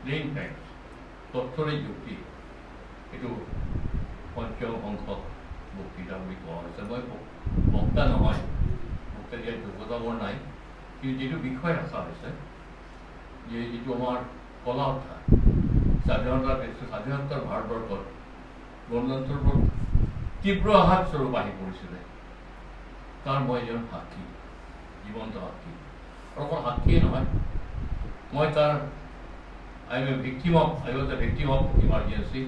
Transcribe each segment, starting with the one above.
Plain facts তথ্যৰে যুক্তি এইটো পঞ্চম সংখ্যক বক্তৃতা বুলি কোৱা হৈছে। মই বক্তা নহয়, বক্তা দিয়াৰ যোগ্যতা মোৰ নাই, কিন্তু যিটো বিষয় ৰখা হৈছে যে যিটো আমাৰ কলা অধ্যায় স্বাধীনতাৰ ভাৰতবৰ্ষত গণতন্ত্ৰৰ ওপৰত তীব্ৰ আঘাত স্বৰূপ আহি পৰিছিলে, তাৰ মই এজন সাক্ষী, জীৱন্ত সাক্ষী। আৰু অকল সাক্ষীয়ে নহয়, মই তাৰ I was a victim of emergency.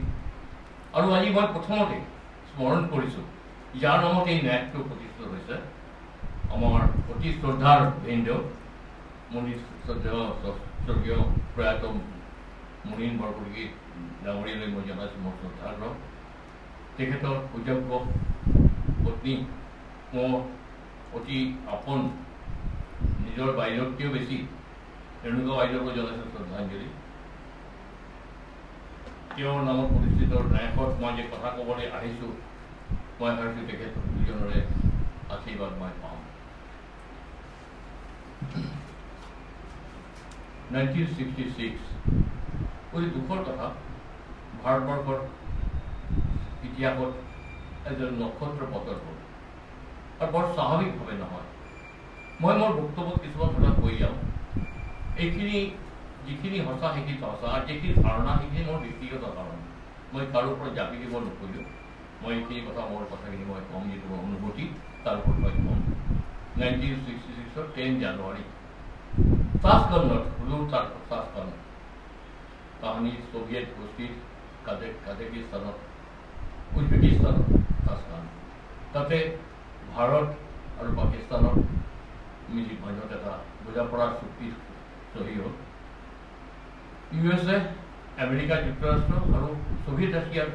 আৰু আজি মই প্ৰথমতে স্মৰণ কৰিছোঁ যাৰ নামত এই ন্যায়টো প্ৰতিষ্ঠিত হৈছে, আমাৰ অতি শ্ৰদ্ধাৰ ভিনদেউ স্বৰ্গীয় প্ৰয়াত মুনীন বৰকটকী ডাঙৰীয়ালৈ মই জনাইছোঁ মোৰ শ্ৰদ্ধাগ্ৰহ। তেখেতৰ সুযোগ্য পত্নী, মোৰ অতি আপোন, নিজৰ বাইদেউতকৈও বেছি ৰেণুকা বাইদেউকো জনাইছোঁ শ্ৰদ্ধাঞ্জলি। তেওঁৰ নামত প্ৰতিষ্ঠিত ন্যায়ত মই যে কথা ক'বলৈ আহিছোঁ, মই ভাবিছোঁ তেখেত দুজনৰে আশীৰ্বাদ মই পাম। 1966 অতি দুখৰ কথা, ভাৰতবৰ্ষৰ ইতিহাসত এজন নক্ষত্ৰ পতন হ'ল, আৰু বৰ স্বাভাৱিকভাৱে নহয়। মই মোৰ বক্তব্যত কিছুমান কথা কৈ যাওঁ। এইখিনি যিখিনি সঁচা সেইখিনি সঁচা, আৰু যিখিনি ধাৰণা সেইখিনি মোৰ ব্যক্তিগত ধাৰণা। মই কাৰো ওপৰত জাপি দিব নোখোজোঁ। মই এইখিনি কথা মোৰ কথাখিনি মই ক'ম, যিটো মোৰ অনুভূতি তাৰ ওপৰত মই ক'ম। 1966 10 জানুৱাৰী তাছকাণ্ডত তাছকাণ্ড তাহানি সোভিয়েট গোষ্ঠীৰ কাজাকিস্তানত উজবেকিস্তানত তাছকাণ্ড, তাতে ভাৰত আৰু পাকিস্তানৰ মাজত এটা বুজাপৰা চুক্তি চহী হ'ল। USA, আমেৰিকা যুক্তৰাষ্ট্ৰ আৰু ছোভিয়েট ৰাছিয়াৰ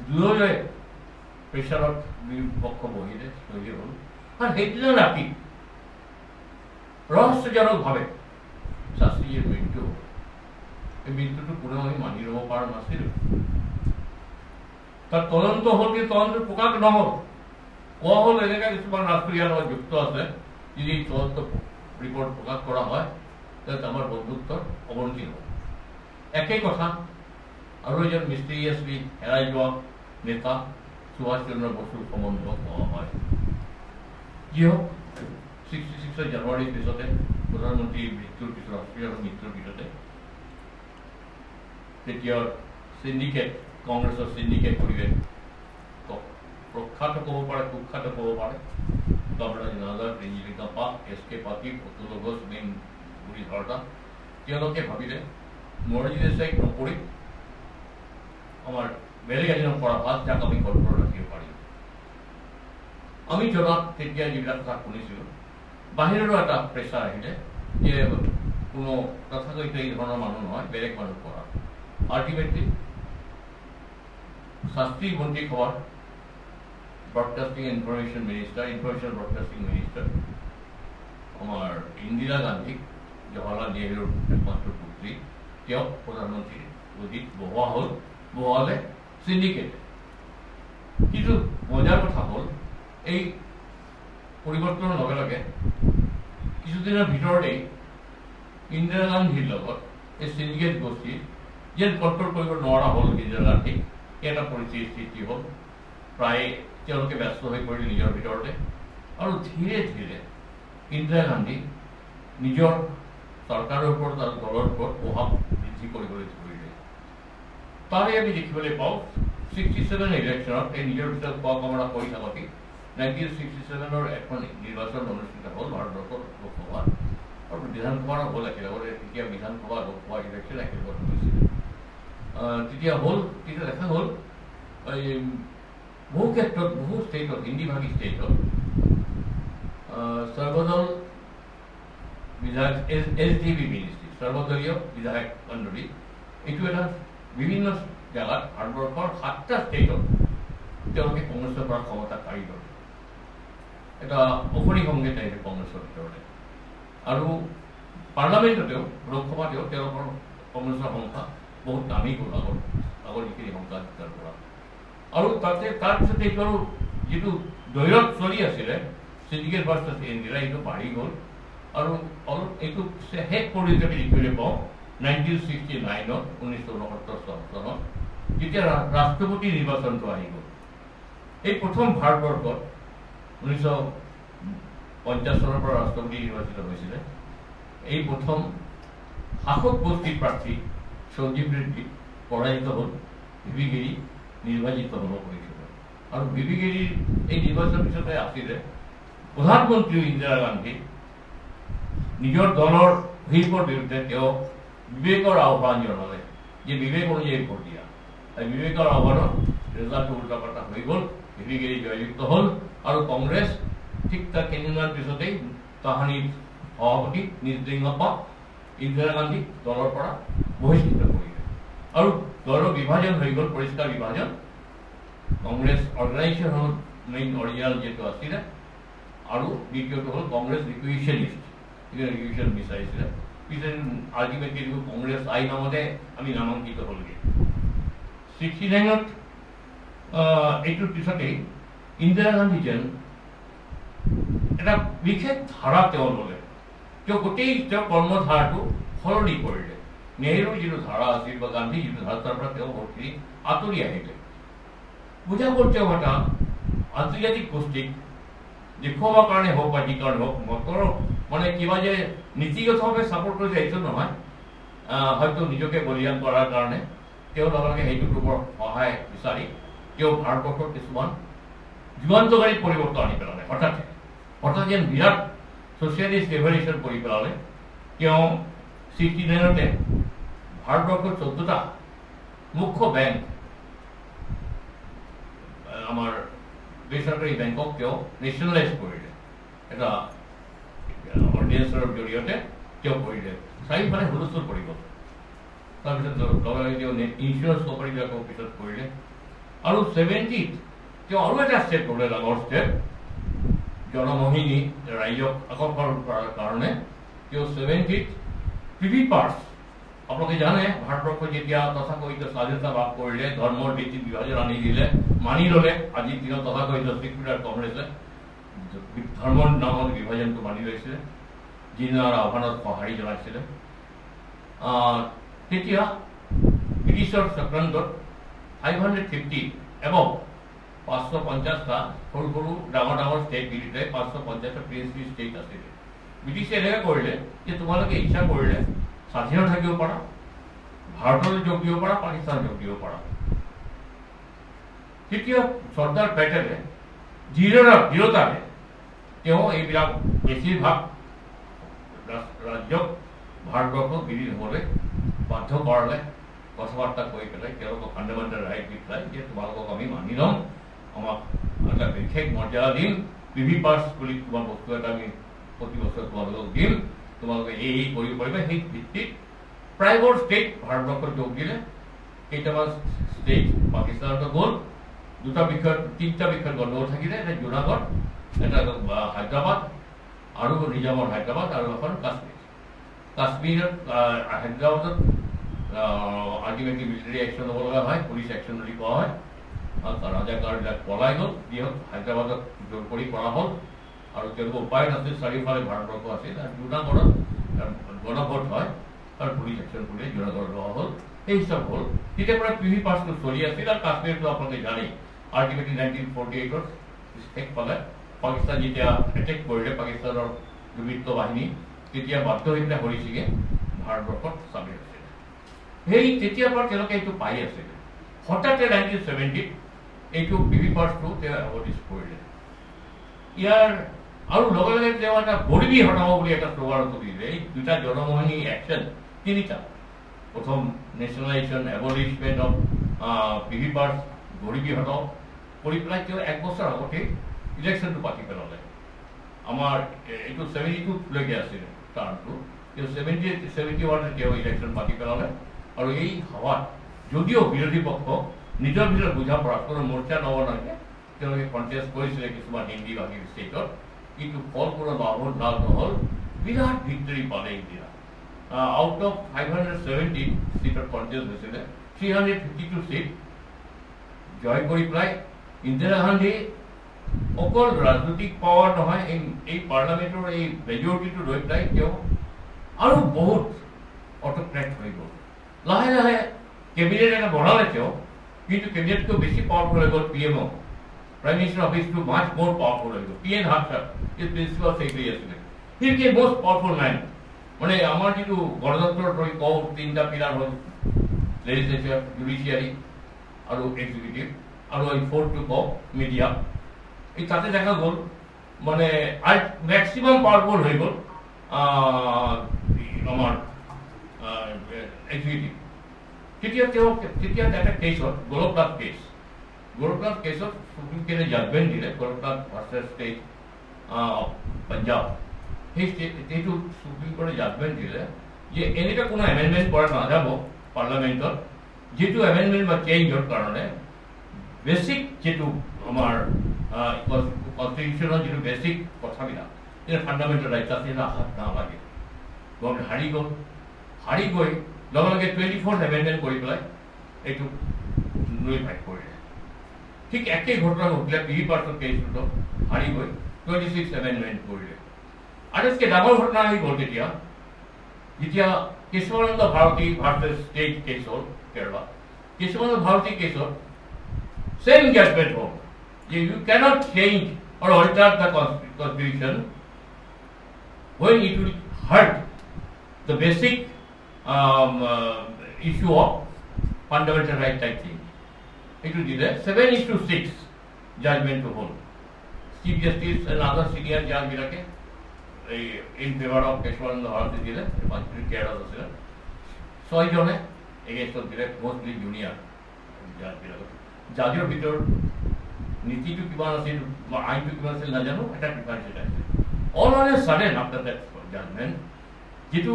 দুয়োৰে প্ৰেছাৰত বিপক্ষ বহিলে, চহী হ'ল। আৰু সেইদিনা ৰাতি ৰহস্যজনকভাৱে শাস্ত্ৰীজীৰ মৃত্যু হ'ল। এই মৃত্যুটো কোনেও আমি মানি ল'ব পৰা নাছিলোঁ। তার তদন্ত হল, কিন্তু তদন্ত প্রকাশ নহল। কোয়া হল এনেকা কিছুমান রাষ্ট্রীয় লগত যুক্ত আছে, যদি তদন্ত রিপোর্ট প্রকাশ করা হয় তাহলে আমার বন্ধুত্বর অবনতি হল। একই কথা আৰু এজন মিস্টেৰিয়াসলি হেৰাই যোৱা নেতা সুভাষ চন্দ্ৰ বসুৰ সম্বন্ধ কোৱা হয়। কি হোক 66 জানুৱাৰীৰ পিছতে প্ৰধানমন্ত্ৰীৰ মৃত্যুৰ পিছত, ৰাষ্ট্ৰীয় মৃত্যুৰ পিছতে তেতিয়া সিন্ডিকেট, কংগ্ৰেছৰ সিন্ডিকেট পৰিৱেশ প্ৰখ্যাত ক'ব পাৰে, কুখ্যাত ক'ব পাৰে। কামৰাজ নাজাৰ, ৰিঞ্জিলিকা পাক, SK পাটিল, অতুল ঘোষ, মেইন গুৰি ধৰ্তা, তেওঁলোকে ভাবিলে মৰিজিদেশাইক নকৰি আমাৰ বেলেগ এজনক কৰা ভাল, যাক আমি কণ্ট্ৰল ৰাখিব পাৰিম। আমি জনাত তেতিয়া যিবিলাক কথা শুনিছিলোঁ, বাহিৰৰো এটা প্ৰেছাৰ আহিলে যে কোনো তথাকথিত এই ধৰণৰ মানুহ নহয়, বেলেগ মানুহ কৰা। আল্টিমেটলি শাস্ত্ৰী মন্ত্ৰীসভাৰ ব্ৰডকাষ্টিং ইনফৰমেশ্যন ব্ৰডকাষ্টিং মিনিষ্টাৰ আমাৰ ইন্দিৰা গান্ধীক, জৱাহৰলাল নেহৰুৰ একমাত্ৰ পুত্ৰী, তেওঁক প্ৰধানমন্ত্ৰীৰ গদিত বহোৱালে সিন্ডিকেটে। কিন্তু মজাৰ কথা হ'ল, এই পৰিৱৰ্তনৰ লগে লগে কিছুদিনৰ ভিতৰতেই ইন্দিৰা গান্ধীৰ লগত এই সিন্ডিকেট গোষ্ঠীৰ যেন কণ্ট্ৰল কৰিব নোৱাৰা হ'ল ইন্দিৰা গান্ধীক, এটা পৰিস্থিতিৰ সৃষ্টি হ'ল। প্ৰায় তেওঁলোকে ব্যস্ত হৈ পৰিল নিজৰ ভিতৰতে, আৰু ধীৰে ধীৰে ইন্দিৰা গান্ধী নিজৰ চৰকাৰৰ ওপৰত আৰু দলৰ ওপৰত প্ৰভাৱ বৃদ্ধি কৰিবলৈ ধৰিলে। তাৰে আমি দেখিবলৈ পাওঁ 67 ইলেকশ্যনত এই নিজৰ ভিতৰত কোৱা কামৰা কৰি থাকোঁতে 1967 এখন নিৰ্বাচন অনুষ্ঠিত হ'ল ভাৰতবৰ্ষৰ লোকসভাত, আৰু বিধানসভাৰো হ'ল একেলগে। তেতিয়া বিধানসভা লোকসভা ইলেকশ্যন একেলগত হৈছিল। তেতিয়া দেখা হ'ল এই বহু ক্ষেত্ৰত, বহু ষ্টেটত, হিন্দীভাষী ষ্টেটত সৰ্বদল বিধায়ক SDB মিনিষ্ট্ৰী, সৰ্বদলীয় বিধায়ক মণ্ডলী, এইটো এটা বিভিন্ন জেগাত ভাৰতবৰ্ষৰ 7টা ষ্টেটত তেওঁলোকে কংগ্ৰেছৰ পৰা ক্ষমতা কাঢ়ি ল'লে। এটা অশনি সংগীত আহিলে কংগ্ৰেছৰ ভিতৰতে, আৰু পাৰ্লামেণ্টতেও, লোকসভাতেও তেওঁলোকৰ কংগ্ৰেছৰ সংখ্যা বহুত দামী গ'ল আগৰ যিখিনি সংখ্যা তাৰ পৰা। আৰু তাৰপিছত এইটো আৰু যিটো দৈৰত চলি আছিলে সিন্ডিকেট ভাৰ্চাছ ইন্দিৰা, এইটো বাঢ়ি গ'ল। আৰু অলপ এইটো শেষ পৰ্যায়ত আমি দেখিবলৈ পাওঁ 1969 1969 চনত যেতিয়া ৰাষ্ট্ৰপতি নিৰ্বাচনটো আহি গ'ল। এই প্ৰথম ভাৰতবৰ্ষত 1950 চনৰ পৰা ৰাষ্ট্ৰপতি নিৰ্বাচিত হৈছিলে। এই প্ৰথম শাসক গোষ্ঠীৰ প্ৰাৰ্থী সঞ্জীৱ ৰেড্ডী পৰাজিত হ'ল, ভিভি গিৰি নিৰ্বাচিত হ'ব কৰিছিল। আৰু ভিভি গিৰিৰ এই নিৰ্বাচনৰ পিছতে আছিলে প্ৰধানমন্ত্ৰী ইন্দিৰা গান্ধী নিজৰ দলৰ হুইপৰ বিৰুদ্ধে তেওঁ বিবেকৰ আহ্বান জনালে যে বিবেক অনুযায়ী ভোট দিয়া। আৰু বিবেকৰ আহ্বানত ৰেজাল্টটো উল্টা পাল্টা হৈ গ'ল, ভিভি গিৰি জয়যুক্ত হ'ল আৰু কংগ্ৰেছ ঠিক তাৰ কেইদিনমান পিছতেই তাহানিৰ সভাপতি নিৰ্দিঙপ্পা ইন্দিৰা গান্ধী দলৰ পৰা বহিষ্কৃত কৰিলে আৰু দলৰ বিভাজন হৈ গ'ল, পৰিষ্কাৰ বিভাজন। কংগ্ৰেছ অৰ্গেনাইজেশ্যন মেইন অৰিজিনেল যিটো আছিলে আৰু দ্বিতীয়টো হ'ল কংগ্ৰেছ ৰিকুইশ্যনিষ্ট, ৰিকুইশ্যন বিচাৰিছিলে। পিছত আল্টিমেটলি কংগ্ৰেছ আই নামতে আমি নামাংকিত হ'লগৈ। 69ত এইটোৰ পিছতেই ইন্দিৰা গান্ধী যেন এটা বিশেষ ধাৰা তেওঁ ল'লে। তেওঁ গোটেই তেওঁ কৰ্মধাৰাটো সলনি কৰিলে। নেহৰুৰ যিটো ধাৰা আছিল বা গান্ধীৰ যিটো ধাৰা, তাৰ পৰা তেওঁ বহুতখিনি আঁতৰি আহিলে। বুজা গ'ল তেওঁ এটা আন্তৰ্জাতিক গোষ্ঠীক দেখুৱাবৰ কাৰণে হওক বা যি কাৰণে হওক, মতৰ মানে কিবা যে নীতিগতভাৱে ছাপোৰ্ট কৰিছে সেইটো নহয়, হয়তো নিজকে বলিয়ান কৰাৰ কাৰণে তেওঁ লগে লগে সেইটো গ্ৰুপৰ সহায় বিচাৰি তেওঁ ভাৰতবৰ্ষৰ কিছুমান যুগান্তকাৰী পৰিৱৰ্তন আনি পেলালে। হঠাৎ যেন বিৰাট ছ'চিয়েলিষ্ট ৰেভলিউশ্যন কৰি পেলালে। তেওঁ 69তে ভাৰতবৰ্ষৰ 14টা মুখ্য বেংক, আমাৰ বেচৰকাৰী বেংকক তেওঁ নেশ্যনেলাইজ কৰিলে। এটা অৰ্ডিনেন্সৰ জৰিয়তে তেওঁ কৰিলে। চাৰিওফালে হুলস্থুল পৰি গ'ল। তাৰপিছত লগে লগে তেওঁ ইঞ্চুৰেঞ্চ কোম্পানীবিলাকক পিছত কৰিলে। আৰু 70ত তেওঁ আৰু এটা ষ্টেপ ল'লে, ডাঙৰ ষ্টেপ, জনমোহিনী ৰাইজক আকৰ্ষণ কৰাৰ কাৰণে। তেওঁ 70ত পিভি পাৰ্চ, আপোনালোকে জানে ভাৰতবৰ্ষ যেতিয়া তথাকথিত স্বাধীনতা লাভ কৰিলে, ধৰ্মৰ ভিত্তিত বিভাজন আনি দিলে, মানি ল'লে। আজিৰ দিনত তথাকথিত ছেকুলাৰ কংগ্ৰেছে ধৰ্মৰ নামত বিভাজনটো মানি লৈছিলে, জিনাৰ আহ্বানত সঁহাৰি জনাইছিলে। তেতিয়া ব্ৰিটিছৰ চক্ৰান্তত 550 এবং 550টা সৰু সৰু ডাঙৰ ডাঙৰ ষ্টেট মিলিতে 550টা প্ৰিন্সলি ষ্টেট আছিলে। ব্ৰিটিছে এনেকৈ কৰিলে যে তোমালোকে ইচ্ছা কৰিলে স্বাধীন থাকিব পাৰা, ভাৰতলৈ যোগ দিব পাৰা, পাকিস্তান যোগ দিব পাৰা। তেতিয়া চৰ্দাৰ পেটেলে দৃঢ়তাৰে তেওঁ এইবিলাক বেছিভাগ ৰাজ্যক ভাৰতবৰ্ষক বিলীন হ'বলৈ বাধ্য কৰালে। কথা বাৰ্তা কৈ পেলাই তেওঁলোকক ফাণ্ডামেণ্টেল ৰাইট দি পেলাই যে তোমালোকক আমি মানি ল'ম, আমাক এটা বিশেষ মৰ্যাদা দিম, পিভি পাৰ্চ বুলি তোমাৰ বস্তু এটা আমি প্ৰতি বছৰে তোমালোকক দিম, তোমালোকে এই কৰিব পাৰিবা। সেই ভিত্তিত প্ৰায়বোৰ ষ্টেট ভাৰতবৰ্ষত যোগ দিলে। কেইটামান ষ্টেট পাকিস্তানতো গ'ল। তিনিটা বিষয়ত গণ্ডগোল থাকিলে, এটা জুনাগড়, এটা হায়দৰাবাদ আৰু নিজামৰ হায়দৰাবাদ আৰু এখন কাশ্মীৰত হায়দৰাবাদত আল্টিমেটলি মিলিটাৰী একশ্যন হ'ব লগা হয়, পুলিচ একশ্যন বুলি কোৱা হয়। ৰাজাকাৰবিলাক পলাই গ'ল, যি হওক হায়দৰাবাদত জোৰ কৰি কৰা হ'ল আৰু তেওঁলোকৰ উপায় নাছিল, চাৰিওফালে ভাৰতবৰ্ষ আছিল। আৰু জুনাগড়ত গণভোট হয় আৰু পুলিচ একশ্যন কৰি জুনাগড় লোৱা হ'ল। এই চব হ'ল। তেতিয়াৰ পৰা পিভি পাৰ্চটো চলি আছিল। আৰু কাশ্মীৰটো আপোনালোকে জানেই, আল্টিমেটলি 1948ত শেষ পালে। পাকিস্তান যেতিয়া এটেক কৰিলে, পাকিস্তানৰ দুৰ্বৃত্ত বাহিনী, তেতিয়া বাধ্য হৈ পেলাই হৰি সিঙে ভাৰতবৰ্ষত চাবি হৈছিলে। সেই তেতিয়াৰ পৰা তেওঁলোকে এইটো পাই আছিলে। হঠাতে 1970ত এইটো পিভি পাৰ্চটো তেওঁ এৱৰ্ডিছ কৰিলে। ইয়াৰ আৰু লগে লগে তেওঁ এটা গৰিবী হটাব বুলি এটা শ্লোগানটো দিলে। এই দুটা জনমোহিনী একশ্যন, তিনিটা, প্ৰথম নেশ্যনেলাইজেশ্যন, এবলিশমেণ্ট অফ পিভি পাৰ্চ, গৰিবী হটাও কৰি পেলাই তেওঁ 1 বছৰ আগতে ইলেকশ্যনটো পাতি পেলালে। আমাৰ এইটো 72লৈকে আছিলে টাৰ্মটো, তেওঁ 71 তেওঁ ইলেকশ্যন পাতি পেলালে। আৰু এই সভাত যদিও বিৰোধী পক্ষ নিজৰ ভিতৰত বুজা পৰা কোনো মৰ্চা নবনাকে তেওঁলোকে কণ্টেষ্ট কৰিছিলে কিছুমান হিন্দী ভাষী ষ্টেটত, কিন্তু ফল কোনো লাভ নহ'ল। বিৰাট ভিক্টৰী পালে ইণ্ডিয়া। আউট অফ 570 চিটত কণ্টেষ্ট হৈছিলে, 352 চিট জয় কৰি পেলাই ইন্দিৰা গান্ধী অকল ৰাজনৈতিক পাৱাৰ নহয়, এই পাৰ্লামেণ্টৰ এই মেজৰিটিটো লৈ পেলাই তেওঁ আৰু বহুত অটোক্ৰেট হৈ গ'ল। লাহে লাহে কেবিনেট এটা বনালে তেওঁ, কিন্তু কেবিনেটকৈ বেছি পাৱাৰফুল হৈ গ'ল PMO, প্ৰাইম মিনিষ্টাৰ অফিচটো মাছ মোৰ পাৱাৰফুল হৈ গ'ল। PN Haksar is principal secretary আছিলে, he became most powerful men. মানে আমাৰ যিটো গণতন্ত্ৰৰ ধৰি কওঁ তিনিটা পিলাৰ হ'ল লেজিসলেচাৰ, জুডিচিয়াৰী আৰু এক্সিকিউটিভ, আৰু এই ফ'ৰ্থটো কওঁ মিডিয়া। এই তাতে দেখা গ'ল মানে মেক্সিমাম পাৱাৰফুল হৈ গ'ল আমাৰ এক্সিকিউটিভ। তেতিয়া এটা কেছত গোলকনাথ কেছত সুপ্ৰিম কোৰ্টে জাজমেণ্ট দিলে, Golaknath versus state of Punjab. সেইটো সুপ্ৰিম কোৰ্টে জাজমেণ্ট দিলে যে এনেকুৱা কোনো এমেণ্ডমেণ্ট কৰা নাযাব পাৰ্লামেণ্টত, যিটো এমেণ্ডমেণ্ট বা চেঞ্জৰ কাৰণে বেছিক যিটো আমাৰ কনষ্টিটিউশ্যনৰ যিটো বেছিক কথাবিলাক, যিটো ফাণ্ডামেণ্টেল ৰাইট আছে সেইটো আঘাত নালাগে। গভৰ্ণমেণ্ট হাৰি গৈ লগে লগে 24th এমেণ্ডমেণ্ট কৰি পেলাই এইটো নলিফাই কৰিলে। ঠিক একেই ঘটনা ঘটিলে PV কেছটো হাৰি গৈ 26th এমেণ্ডমেণ্ট কৰিলে। আটাইতকৈ ডাঙৰ ঘটনা আহি গ'ল যেতিয়া Kesavananda Bharati versus state case হ'ল কেৰালা। কেশৱানন্দ ভাৰতী কেছত ছেম জাজমেণ্ট হ'ল যে you cannot change or alter the constitution when it will hurt the basic issue of fundamental right type thing. It will be there 7:6 judgment to hold. Chief Justice and other senior judge Mirake in favor of Keshwananda Bharati dile, Manchuri Kerala dile. 6 jone against dile, mostly junior judge Mirake. Judgeor bhitor নীতিটো কিমান আছিল বা আইনটো কিমান আছিল নাজানো, এটা difference আছে। All on a sudden after that judgement যিটো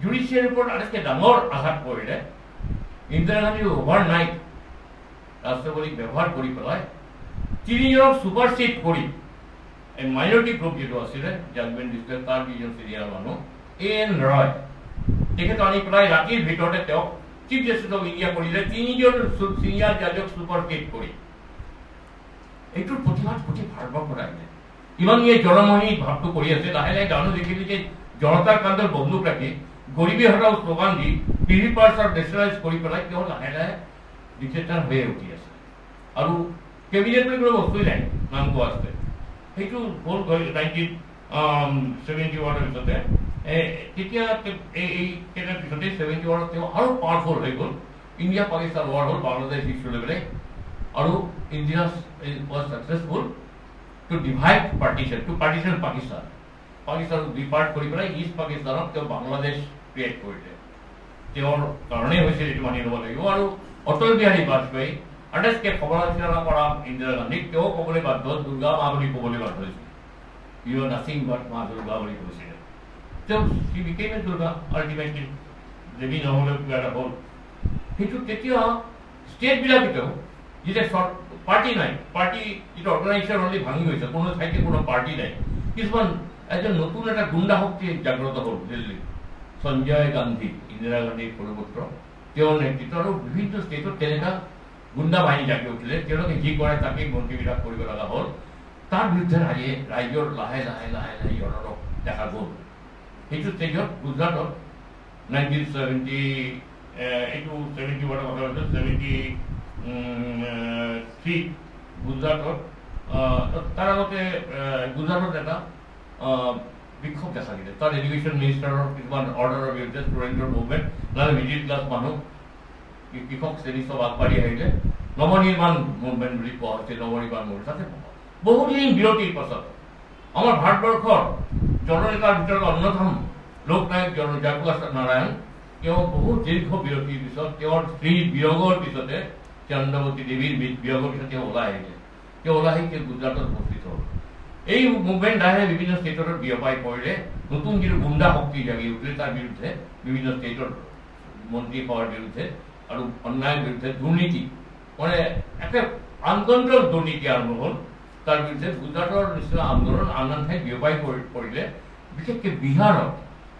জুডিচিয়াৰীৰ ওপৰত আটাইতকৈ ডাঙৰ আঘাত কৰিলে, ইন্দিৰা গান্ধী অভাৰ নাইট ৰাষ্ট্ৰপতিক ব্যৱহাৰ কৰি পেলাই তিনিজনক ছুপাৰচিড কৰি এই মাইনৰিটি গ্ৰুপ যিটো আছিলে জাজমেণ্ট দিছিলে, তাৰ যিজন চিনিয়ৰ মানুহ AN ৰয়, তেখেত আনি পেলাই ৰাতিৰ ভিতৰতে তেওঁক চিফ জাষ্টিছ অফ ইণ্ডিয়া কৰিলে, তিনিজন চিনিয়ৰ জাজক ছুপাৰচিড কৰি। এইটোৰ প্ৰতিবাদ গোটেই ভাৰতবৰ্ষত আহিলে। ইমান এই জনমোহনী ভাৱটো কৰি আছে। লাহে লাহে গানো দেখিলে যে জনতাৰ কান্ধত বন্দুক ৰাখি গৰিবী হটাও শ্লোগান দি PV নেশ্যনেলাইজ কৰি পেলাই তেওঁ লাহে লাহে ডিক্টেটাৰ হৈয়ে উঠি আছে। আৰু কেবিনেট বুলি কোনো বস্তুই নাই, নামটো আছে। সেইটো হ'ল 1971 পিছতে। তেতিয়া এই কেইটাৰ পিছতে 71 তেওঁ আৰু পাৱাৰফুল হৈ গ'ল। ইণ্ডিয়া পাকিস্তান ৱাৰ হ'ল, বাংলাদেশ ইছ্যু লৈ পেলাই, আৰু India was successful to divide partition Pakistan. Pakistan depart কৰি পেলাই ইষ্ট পাকিস্তানক তেওঁ বাংলাদেশ ক্ৰিয়েট কৰিলে। তেওঁৰ কাৰণেই হৈছিল এইটো মানি ল'ব লাগিব। আৰু অটল বিহাৰী বাজপেয়ী আটাইতকৈ সমালোচনা কৰা ইন্দিৰা গান্ধীক তেওঁ ক'বলৈ বাধ্য, দুৰ্গা মা বুলি ক'বলৈ বাধ্য হৈছিল। ইউ আৰ নাথিং বাট মা দুৰ্গা বুলি কৈছিলে। তেওঁ she became a Durga ultimately, দেৱী নহ'লেও কিবা এটা হ'ল। সেইটো তেতিয়া ষ্টেটবিলাকেও যেতিয়া পাৰ্টি নাই, পাৰ্টি যিটো অৰ্গেনাইজেশ্যন অলৰেডি ভাঙি গৈছে, কোনো ঠাইতে কোনো পাৰ্টি নাই, কিছুমান এজন নতুন এটা গুণ্ডা শক্তি জাগ্ৰত হ'ল দিল্লীত। সঞ্জয় গান্ধী, ইন্দিৰা গান্ধীৰ সৰুপুত্ৰ, তেওঁৰ নেতৃত্ব আৰু বিভিন্ন ষ্টেটত তেনেকুৱা গুণ্ডা বাহিনী জাগি উঠিলে। তেওঁলোকে যি কৰে তাকেই মন্ত্ৰীবিলাক কৰিব লগা হ'ল। তাৰ বিৰুদ্ধে ৰাইজৰ লাহে লাহে লাহে লাহে জনৰক দেখা গ'ল। সেইটো ষ্টেজত গুজৰাটত 1973 গুজৰাটত, তাৰ আগতে গুজৰাটত এটা বিক্ষোভ দেখা দিলে। তাৰ এডুকেশ্যন মিনিষ্টাৰৰ কিছুমান অৰ্ডাৰৰ বিৰুদ্ধে, ষ্টুডেণ্টৰ মুভমেণ্ট, নহ'লে মিডিল ক্লাছ মানুহ, কৃষক শ্ৰেণী চব আগবাঢ়ি আহিলে। নৱনিৰ্মাণ মুভমেণ্ট বুলি কোৱা হৈছে, নৱনিৰ্মাণ মুভমেণ্ট। তাতে বহুদিন বিৰতিৰ পাছত আমাৰ ভাৰতবৰ্ষৰ জননেতাৰ ভিতৰত অন্যতম লোকনায়ক জয়প্ৰকাশ নাৰায়ণ, তেওঁ বহুত দীৰ্ঘ বিৰতিৰ পিছত, তেওঁৰ স্ত্ৰীৰ বিয়োগৰ পিছতে, চন্দ্ৰৱতী দেৱীৰ বিয়োগৰ পিছত তেওঁ ওলাই আহিলে। তেওঁ ওলাই আহি গুজৰাটত উপস্থিত হ'ল। এই মুভমেণ্ট লাহে বিভিন্ন ষ্টেটত বিয়পাই পৰিলে। নতুন যিটো গুণ্ডা শক্তি জাগি উঠিলে, তাৰ বিৰুদ্ধে বিভিন্ন ষ্টেটৰ মন্ত্ৰী সভাৰ বিৰুদ্ধে আৰু অন্যায়ৰ বিৰুদ্ধে দুৰ্নীতি, মানে একে আনকণ্ট্ৰল দুৰ্নীতি আৰম্ভ হ'ল। তাৰ বিৰুদ্ধে গুজৰাটৰ নিচিনা আন্দোলন আন আন ঠাইত বিয়পাই পৰিলে। বিশেষকৈ বিহাৰত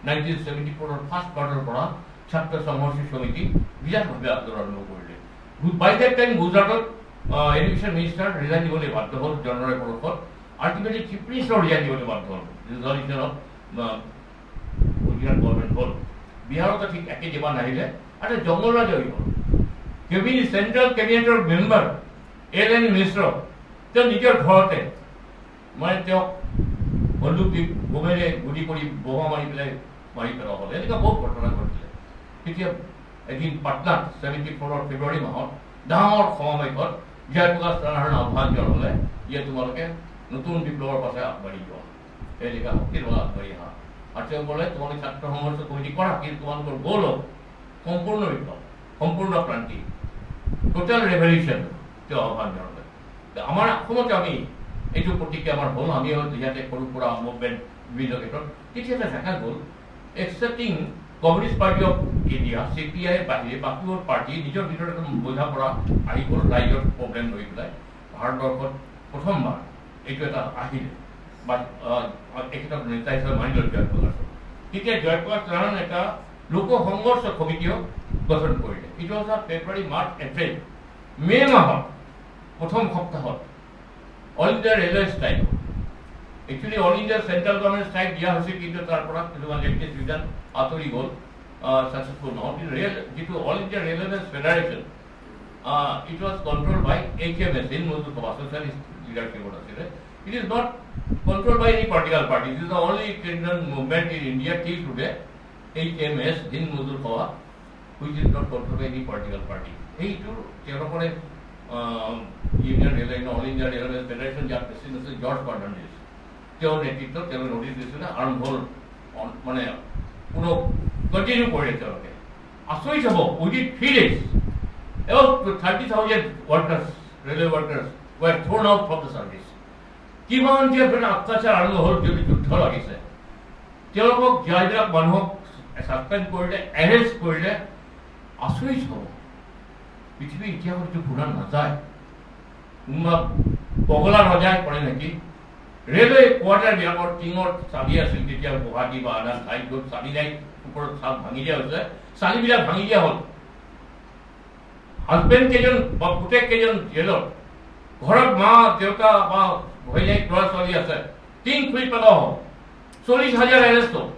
1974 ফাৰ্ষ্ট কোৱাৰ্টাৰৰ পৰা ছাত্ৰ সংঘৰ্ষ সমিতি বিৰাটভাৱে আন্দোলন আৰম্ভ কৰিলে। বাই দেট টাইম গুজৰাটত এডুকেশ্যন মিনিষ্টাৰ ৰিজাইন দিবলৈ বাধ্য হ'ল জনৰল পৰষত। আল্টিমেটলি চিফ মিনিষ্টাৰ ৰিজাইন দিবলৈ বাধ্য হ'ল। ৰিজলিউশ্যনত গুজৰাট গভৰ্ণমেণ্ট হ'ল। বিহাৰতো ঠিক একে ডিমাণ্ড আহিলে আৰু জংগল ৰাজ হৈ গ'ল কেবিনেট চেন্ট্ৰেল কেবিনেটৰ মেম্বাৰ এলেন মিশ্ৰ তেওঁ নিজৰ ঘৰতে মানে তেওঁক বন্দুক দি বোমেৰে গুলি কৰি বোমা মাৰি পেলোৱা হ'ল এনেকুৱা বহুত ঘটনা ঘটিলে তেতিয়া এদিন পাটনাত 74 ফেব্ৰুৱাৰী মাহত ডাঙৰ সমাৱেশত জয়প্ৰকাশ নাৰায়ণ আহ্বান জনালে যে তোমালোকে নতুন বিপ্লৱৰ পাছে আগবাঢ়ি যোৱা এনেকুৱা শক্তিৰ বল আগবাঢ়ি অহা আৰু তেওঁ ক'লে তোমালোকে ছাত্ৰ সংঘৰ্ষ কমিটি কৰা কিন্তু তোমালোকৰ গ'ল সম্পূৰ্ণ বিপ্লৱ সম্পূৰ্ণ ক্ৰান্তি টোটেল ৰেভলিউশ্যন তেওঁ আহ্বান জনালে আমাৰ অসমতে আমি এইটো প্ৰতিক্ৰিয়া আমাৰ হ'ল আমিও ইয়াতে সৰু সুৰা মুভমেণ্ট বিভিন্ন ক্ষেত্ৰত তেতিয়া এটা দেখা গ'ল excepting communist party of India CPI বাহিৰে বাকীবোৰ পাৰ্টি নিজৰ ভিতৰত এখন বোঝা পৰা আহি গ'ল ৰাইজৰ প্ৰব্লেম লৈ পেলাই ভাৰতবৰ্ষত প্ৰথমবাৰ এইটো এটা আহিলে বা একেটা নেতা হিচাপে মানি ল'লে জয়প্ৰকাশ তেতিয়া জয়প্ৰকাশ নাৰায়ণ এটা লোক সংঘৰ্ষ কমিটিও গঠন কৰিলে এইটো হৈছে ফেব্ৰুৱাৰী মাৰ্চ এপ্ৰিল মে মাহত প্ৰথম সপ্তাহত all India railway strike actually all India central government strike দিয়া হৈছিল কিন্তু তাৰ পৰা কিছুমান লেটেষ্ট ৰিজন আঁতৰি গ'ল ছাকচেছফুল নহ'ল কিন্তু যিটো all India railway federation it was control by HMS Hind Mazdoor Sabha socialist লিডাৰশ্বিপত আছিলে it is not control by any political party it is the only criminal movement in India till today HMS Hind Mazdoor Sabha which is not control by any political party এইটো তেওঁলোকৰে union railway all India railway federation যাৰ president আছিল জৰ্জ ফাৰ্নাণ্ডেজ তেওঁৰ নেতৃত্বত তেওঁলোকে notice দিছিলে আৰম্ভ হ'ল মানে কোনো কণ্টিনিউ কৰিলে তেওঁলোকে আচৰিত হ'ব within 3 days about 30,000 workers railway workers were thrown out from the service কিমান যে অত্যাচাৰ আৰম্ভ হ'ল যদি যুদ্ধ লাগিছে তেওঁলোকক যিবিলাক মানুহক ছাছপেণ্ড কৰিলে এৰেষ্ট কৰিলে আচৰিত হ'ব পৃথিৱীৰ ইতিহাসত এইটো ভুলা নাযায় কোনোবা পগলা ৰজাই কৰে নেকি ৰেলৱে কোৱাৰ্টাৰবিলাকৰ টিঙৰ চাবি আছিল তেতিয়া গুৱাহাটী বা আন ঠাইত য'ত চাবি নাই ওপৰত চাপ ভাঙি দিয়া হৈছে চালিবিলাক ভাঙি দিয়া হ'ল হাজবেণ্ড কেইজন বা পুতেক কেইজন জেলত ঘৰত মা দেউতা বা ভৈনীয়েক ল'ৰা ছোৱালী আছে টিং খুলি পেলোৱা হ'ল 40,000 এৰেষ্ট হ'ল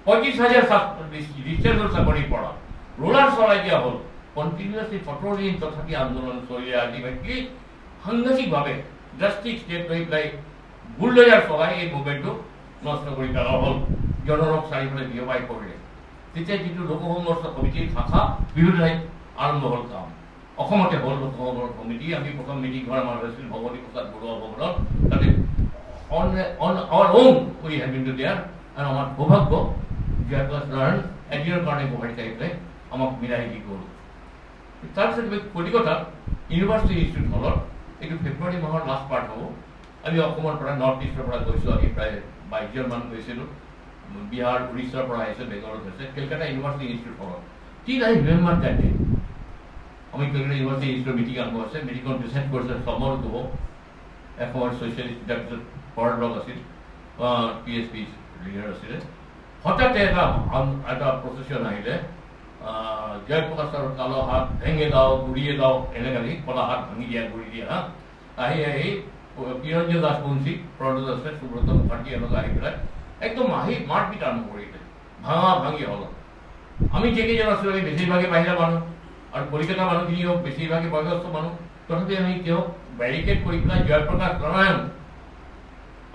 35,000 ডিসচাৰ্জৰ চাকৰিৰ পৰা ৰোলাৰ চলাই দিয়া হ'ল কণ্টিনিউৱাছলি 14 দিন তথাপি আন্দোলন চলিলে আল্টিমেটলি সাংঘাতিকভাৱে ড্ৰাষ্টিক ষ্টেপ লৈ পেলাই বুলডোজাৰ চলাই এই মুভমেণ্টটো নষ্ট কৰি পেলোৱা হ'ল জনৰক চাৰিওফালে বিয়পাই কৰিলে তেতিয়া যিটো লোক সংঘৰ্ষ কমিটিৰ শাখা বিভিন্ন ঠাইত আৰম্ভ হ'ল কাম অসমতে হ'ল লোক সংঘৰ্ষ কমিটি আমি প্ৰথম মিটিং ঘৰ আমাৰ হৈছিল ভগৱতী প্ৰসাদ বৰুৱা ভৱনত তাতে on our own we have been to there আৰু আমাৰ সৌভাগ্য জয়প্ৰকাশ নাৰায়ণ এদিনৰ কাৰণে গুৱাহাটীত আহি পেলাই আমাক মিলাই দি গ'ল তাৰপিছত কলিকতাত ইউনিভাৰ্চিটি ইনষ্টিটিউট হলত এইটো ফেব্ৰুৱাৰী মাহৰ লাষ্ট পাৰ্ট হ'ব আমি অসমৰ পৰা নৰ্থ ইষ্টৰ পৰা গৈছোঁ আমি প্ৰায় 22জনমান গৈছিলোঁ বিহাৰ উৰিষ্যাৰ পৰা আহিছে বেংগলত হৈছে কলকাতা ইউনিভাৰ্চিটি ইনষ্টিটিউট হলত ঠিক আই ৰিমেম্বাৰ দ্যাট ডে আমি কলকাতা ইউনিভাৰ্চিটি ইনষ্টিটিউট মিটিং আৰম্ভ হৈছে মিটিংখন ডিচাইড কৰিছে সমল দিব এসময়ত ছ'চিয়েলিষ্ট তাৰপিছত পৰলগ আছিল PSP লিডাৰ আছিলে হঠাতে এটা প্ৰচেছন আহিলে জয়প্ৰকাশৰ কালো হাত ভেঙে যাওঁ গুৰিয়ে যাওঁ এনেকৈ কলা হাত ভাঙি দিয়া গুৰি দিয়া হা আহি কিৰঞ্জন দাসবংশী প্ৰদ্যোত আছে সুব্ৰত মুখাৰ্জী এনেকৈ আহি পেলাই একদম আহি মাৰপিট আৰম্ভ কৰিলে ভাঙা ভাঙি হ'ল আমি যেকেইজন আছোঁ আমি বেছিভাগে বাহিৰা মানুহ আৰু কলিকতা মানুহখিনিও বেছিভাগে বয়সস্থ মানুহ তথাপি আমি তেওঁক বেৰিকেড কৰি পেলাই Jayaprakash Narayan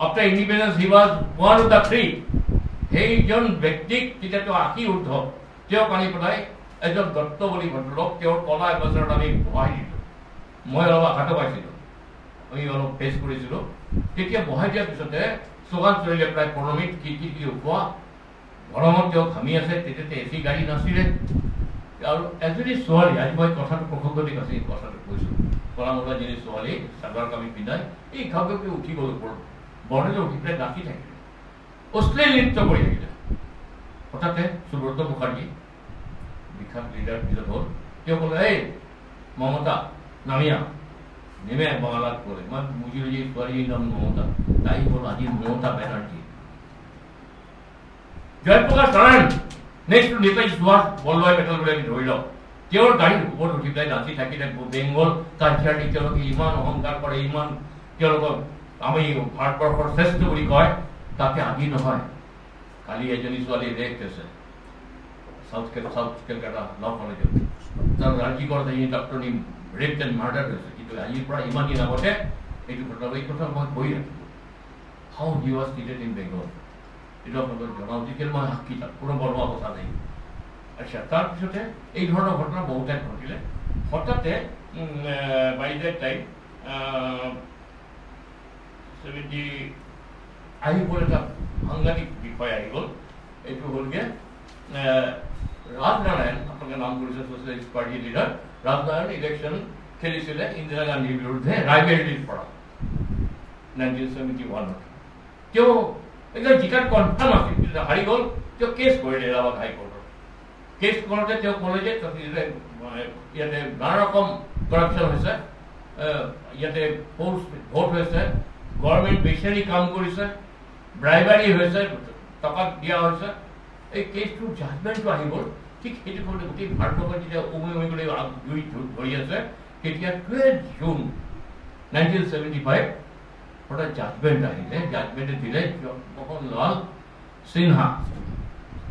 after independence he was one of the three সেইজন ব্যক্তিক তেতিয়া তেওঁ আশী ঊৰ্ধ তেওঁক আনি পেলাই এজন দত্ত বুলি ভদ্ৰলোক তেওঁৰ কলা এবছৰত আমি বহাই দিলোঁ মই অলপ আঘাত পাইছিলোঁ আমি অলপ ফেচ কৰিছিলোঁ তেতিয়া বহাই দিয়াৰ পিছতে চোগান চলিলে প্ৰায় 15 মিনিট কি উঠোৱা গৰমত তেওঁ ঘামি আছে তেতিয়া AC গাড়ী নাছিলে আৰু এজনী ছোৱালী আজি মই কথাটো প্ৰসংগ দি আছে কথাটো কৈছোঁ কলা মূলা যিনি ছোৱালী চাদৰ কামি পিন্ধাই এই ঘাপকে উঠি গ'ল ওপৰত বৰ্ণিলে উঠি পেলাই নাচি থাকিলে অশ্লীল নৃত্য কৰি থাকিলে হঠাতে সুব্ৰত মুখাৰ্জী বিখ্যাত লিডাৰ পিছত হ'ল তেওঁ ক'লে এই মমতা নামিয়া নেমে বাংলাত ক'লে মই বুজিলোঁ যে ছোৱালীৰ নাম মমতা তাই হ'ল আজি মমতা বেনাৰ্জী জয়প্ৰকাশ নাৰায়ণ নেক্সট নেতাজী সুভাষ বল্লভাই পেটেল বুলি আমি ধৰি লওঁ তেওঁৰ গাড়ীৰ ওপৰত উঠি পেলাই নাচি থাকিলে বেংগল কালচাৰ তেওঁলোকে ইমান অহংকাৰ কৰে ইমান তেওঁলোকক আমি ভাৰতবৰ্ষৰ শ্ৰেষ্ঠ বুলি কয় তাতে আজি নহয় কালি এজনী ছোৱালী ৰেপ হৈছে সাউথ কেলকাটা ল কলেজত তাৰ ৰাজ্যিকত এই ডক্টৰনি ৰেপ এণ্ড মাৰ্ডাৰ হৈছে কিন্তু আজিৰ পৰা ইমান দিন আগতে এইটো ঘটনা এই কথা মই কৈ ৰাখিলোঁ how he was treated in Bengal এইটো আপোনালোকক জনাওঁ যিহেতু মই সাক্ষী তাত কোনো বনোৱা কথা নাই আচ্ছা তাৰপিছতে এই ধৰণৰ ঘটনা বহুতে ঘটিলে হঠাতে বাই দ্যাট টাইম 70 আহি গ'ল এটা সাংঘাতিক বিষয় আহি গ'ল এইটো হ'লগৈ ৰাজনাৰায়ণ আপোনালোকে নাম কৰিছে ছ'চিয়েলিষ্ট পাৰ্টিৰ লিডাৰ ৰাজনাৰায়ণ ইলেকশ্যন খেলিছিলে ইন্দিৰা গান্ধীৰ বিৰুদ্ধে ৰায়বেৰেলীৰ পৰা 1971 তেওঁ একদম জিকাত কনফাৰ্ম আছিল কিন্তু হাৰি গ'ল তেওঁ কেছ কৰিলে এলাহাবাদ হাইকোৰ্টত কেছ কৰোঁতে তেওঁ ক'লে যে ইয়াতে নানা ৰকম কৰাপশ্যন হৈছে ইয়াতে ভোট হৈছে গভৰ্ণমেণ্ট বেচাৰি কাম কৰিছে ব্ৰাইবাৰী হৈছে টকা দিয়া হৈছে এই কেছটোৰ জাজমেণ্টটো আহি গ'ল ঠিক সেইটো কৰোঁতে গোটেই ভাৰতবৰ্ষত যেতিয়া উমি কৰি ধৰি আছে তেতিয়া 12 জুন 1975 হঠাৎ জাজমেণ্ট আহিলে জাজমেণ্টে দিলে জগমোহনলাল সিনহা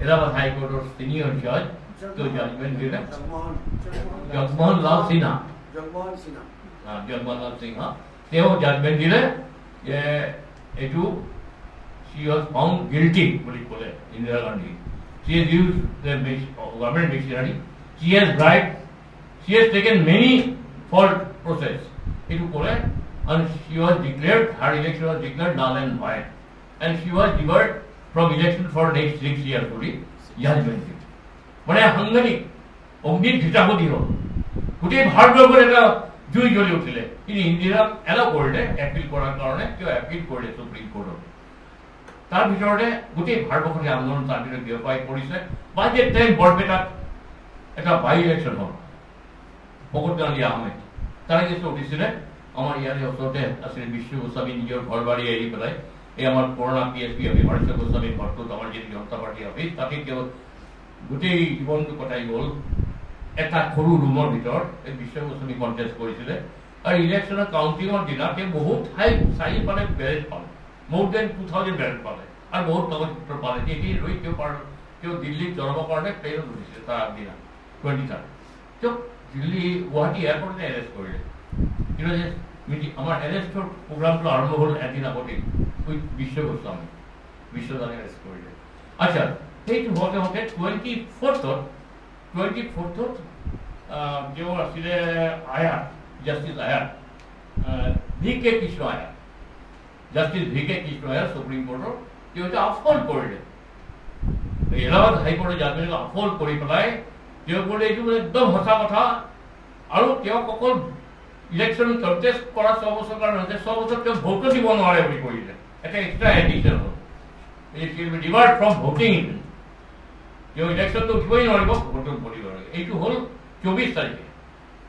এলাহাবাদ হাইকোর্টের সিনিয়র জজ তো জাজমেন্ট দিলেন জগমোহনলাল সিনহা তেও জাজমেন্ট দিলে যে এইটো she was found guilty বলি কলে Indira Gandhi she has used the government machinery she has bribed she has taken many fault process এইটো কলে and she was declared her election was declared null and void and she was debarred from election for next 6 years বলি judgement মানে সাংঘাতিক অগ্নির ঘিটাপতি হল গোটেই ভারতবর্ষের একটা জুই জ্বলি উঠিলে কিন্তু ইন্দিরা এলাও করলে এপিল করার কারণে কেউ এপিল করলে সুপ্রিম কোর্টত তার ভিতরতে গোটেই ভারতবর্ষের আন্দোলন তার ভিতরে বিয়পাই পড়িছে বাই দ্যাট টাইম বৰপেটাত একটা বাই ইলেকশন হল ফখৰুদ্দিন আলী আহমেদ তাৰা কিছু উঠিছিলে আমাৰ ইয়াৰে ওচৰতে আছিল বিশ্ব গোস্বামী নিজৰ ঘৰ বাৰী এৰি পেলাই এই আমার পুরোনা পিএসপি অফিস হরিশ গোস্বামীর ঘরটোত আমার যে জনতা পার্টি অফিস তাতে কেউ গোটেই জীবনটো কটাই গ'ল এটা সৰু ৰুমৰ ভিতৰত এই বিশ্ব গোস্বামী কণ্টেষ্ট কৰিছিলে আৰু ইলেকশ্যনৰ কাউণ্টিঙৰ দিনা তেওঁ বহুত ঠাই চাৰি পালে বেলেট পালে more than 2000 বেলেট পালে আৰু বহুত কাগজ পত্ৰ পালে এই ৰৈ তেওঁ দিল্লীত জনাবৰ কাৰণে প্লেনত উঠিছিলে তাৰ আগদিনা 23 তেওঁ দিল্লী গুৱাহাটী এয়াৰপৰ্টতে এৰেষ্ট কৰিলে কিন্তু আমার এরেস্টর প্রোগ্রামটা আরম্ভ হল একদিন আগতে ওই বিশ্ব গোস্বামী বিশ্বদানে এরেস্ট করলে আচ্ছা সেইটো হতে হতে 24th যে আসলে আয়া জাস্টিস আয়া ভিকে কৃষ্ণ আয়া জাস্টিস ভিকে কৃষ্ণ আয়া সুপ্রিম কোর্টর যে আফল করলে এলাহাবাদ হাইকোর্টের জাজমেন্ট আফল করে পেলাই বলে এইটো একদম সঁচা কথা আৰু অকল ইলেকশন কন্টেস্ট কৰা 6 বছৰ কাৰণ হচ্ছে 6 বছৰ কেউ ভোটও দিব নোৱাৰে বুলি কইলে এটা এক্সট্ৰা এডিশন হল it will be debarred from voting কেউ ইলেকশন তো উঠিবই নোৱাৰিব ভোট কৰিব এইটো হল 24 তাৰিখে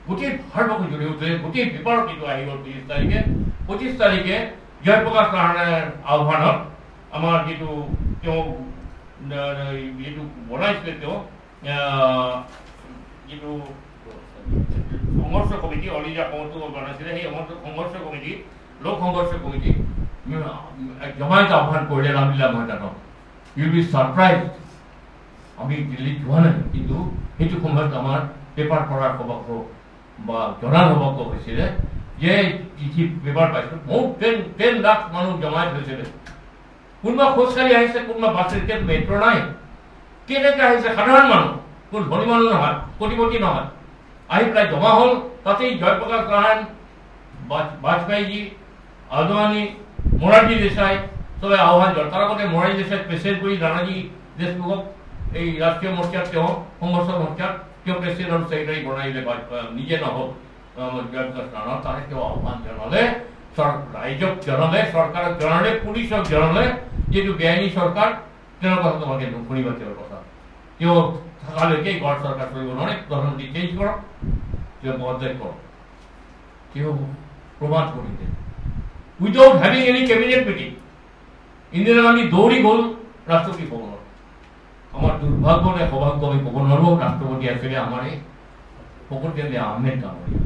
গোটেই ভাৰতবৰ্ষ জুড়ে উঠে গোটেই পেপাৰ কিন্তু আহি গ'ল 30 তাৰিখে 25 তাৰিখে জয়প্ৰকাশ নাৰায়ণৰ আহ্বানত আমাৰ যেটো বনাইছিলে যেটো সংঘৰ্ষ কমিটি অলিজা কমিটি বানাইছিলে সেই সংঘৰ্ষ কমিটি লোক সংঘৰ্ষ কমিটি জমায়েত আহ্বান কৰিলে ৰামলীলা ময়দানত ইউ বি সাৰপ্ৰাইজ আমি দিল্লীত যোৱা নাই কিন্তু সেইটো সময়ত আমাৰ পেপাৰ পঢ়াৰ সৌভাগ্য বা জনাৰ সৌভাগ্য হৈছিলে যে চিঠি পেপাৰ পাইছোঁ মোৰ 10 লাখ মানুহ জমায়েত হৈছিলে কোনোবা খোজকাঢ়ি আহিছে কোনোবা বাছেৰে মেট্ৰ' নাই কেনেকৈ আহিছে সাধাৰণ মানুহ কোন ধনী মানুহ নহয় কোটিপতি নহয় আহি পেলাই জমা হল তাতেই জয়প্ৰকাশ নাৰায়ণ বাজপেয়ীজি আদৱানী মোৰাৰজী দেশাই সবাই আহ্বান জনায় তাৰ আগতে মোৰাৰজী দেশাই প্ৰেসিডেন্ট কৰি নানাজী দেশমুখক এই ৰাষ্ট্ৰীয় মোৰ্চাত সংঘৰ্ষ মোৰ্চাত প্ৰেসিডেন্ট আৰু সেক্ৰেটাৰি বনাইলে নিজে নহল জয়প্ৰকাশ নাৰায়ণ তাৰে আহ্বান জনালে রাইজক জনালে সরকারক জনালে পুলিশক জনালে যেহেতু বেআইনী সরকার তেনার কথা তোমাকে শুনিবা তেওঁৰ কথা থাকালৈকে গড় সৰকাৰ চলিব নোৱাৰে প্ৰধানমন্ত্ৰী চেঞ্জ কৰক পদত্যাগ কৰক প্ৰমাণ কৰিলে without having any cabinet meeting Indira Gandhi দৌড়ি গ'ল রাষ্ট্রপতি ভবনত আমার দুর্ভাগ্য নে সৌভাগ্য আমি ক'ব নোৱাৰো ৰাষ্ট্ৰপতি আছিলে আমাৰ এই ফখৰুদ্দিন আলী আহমেদ ডাঙৰীয়া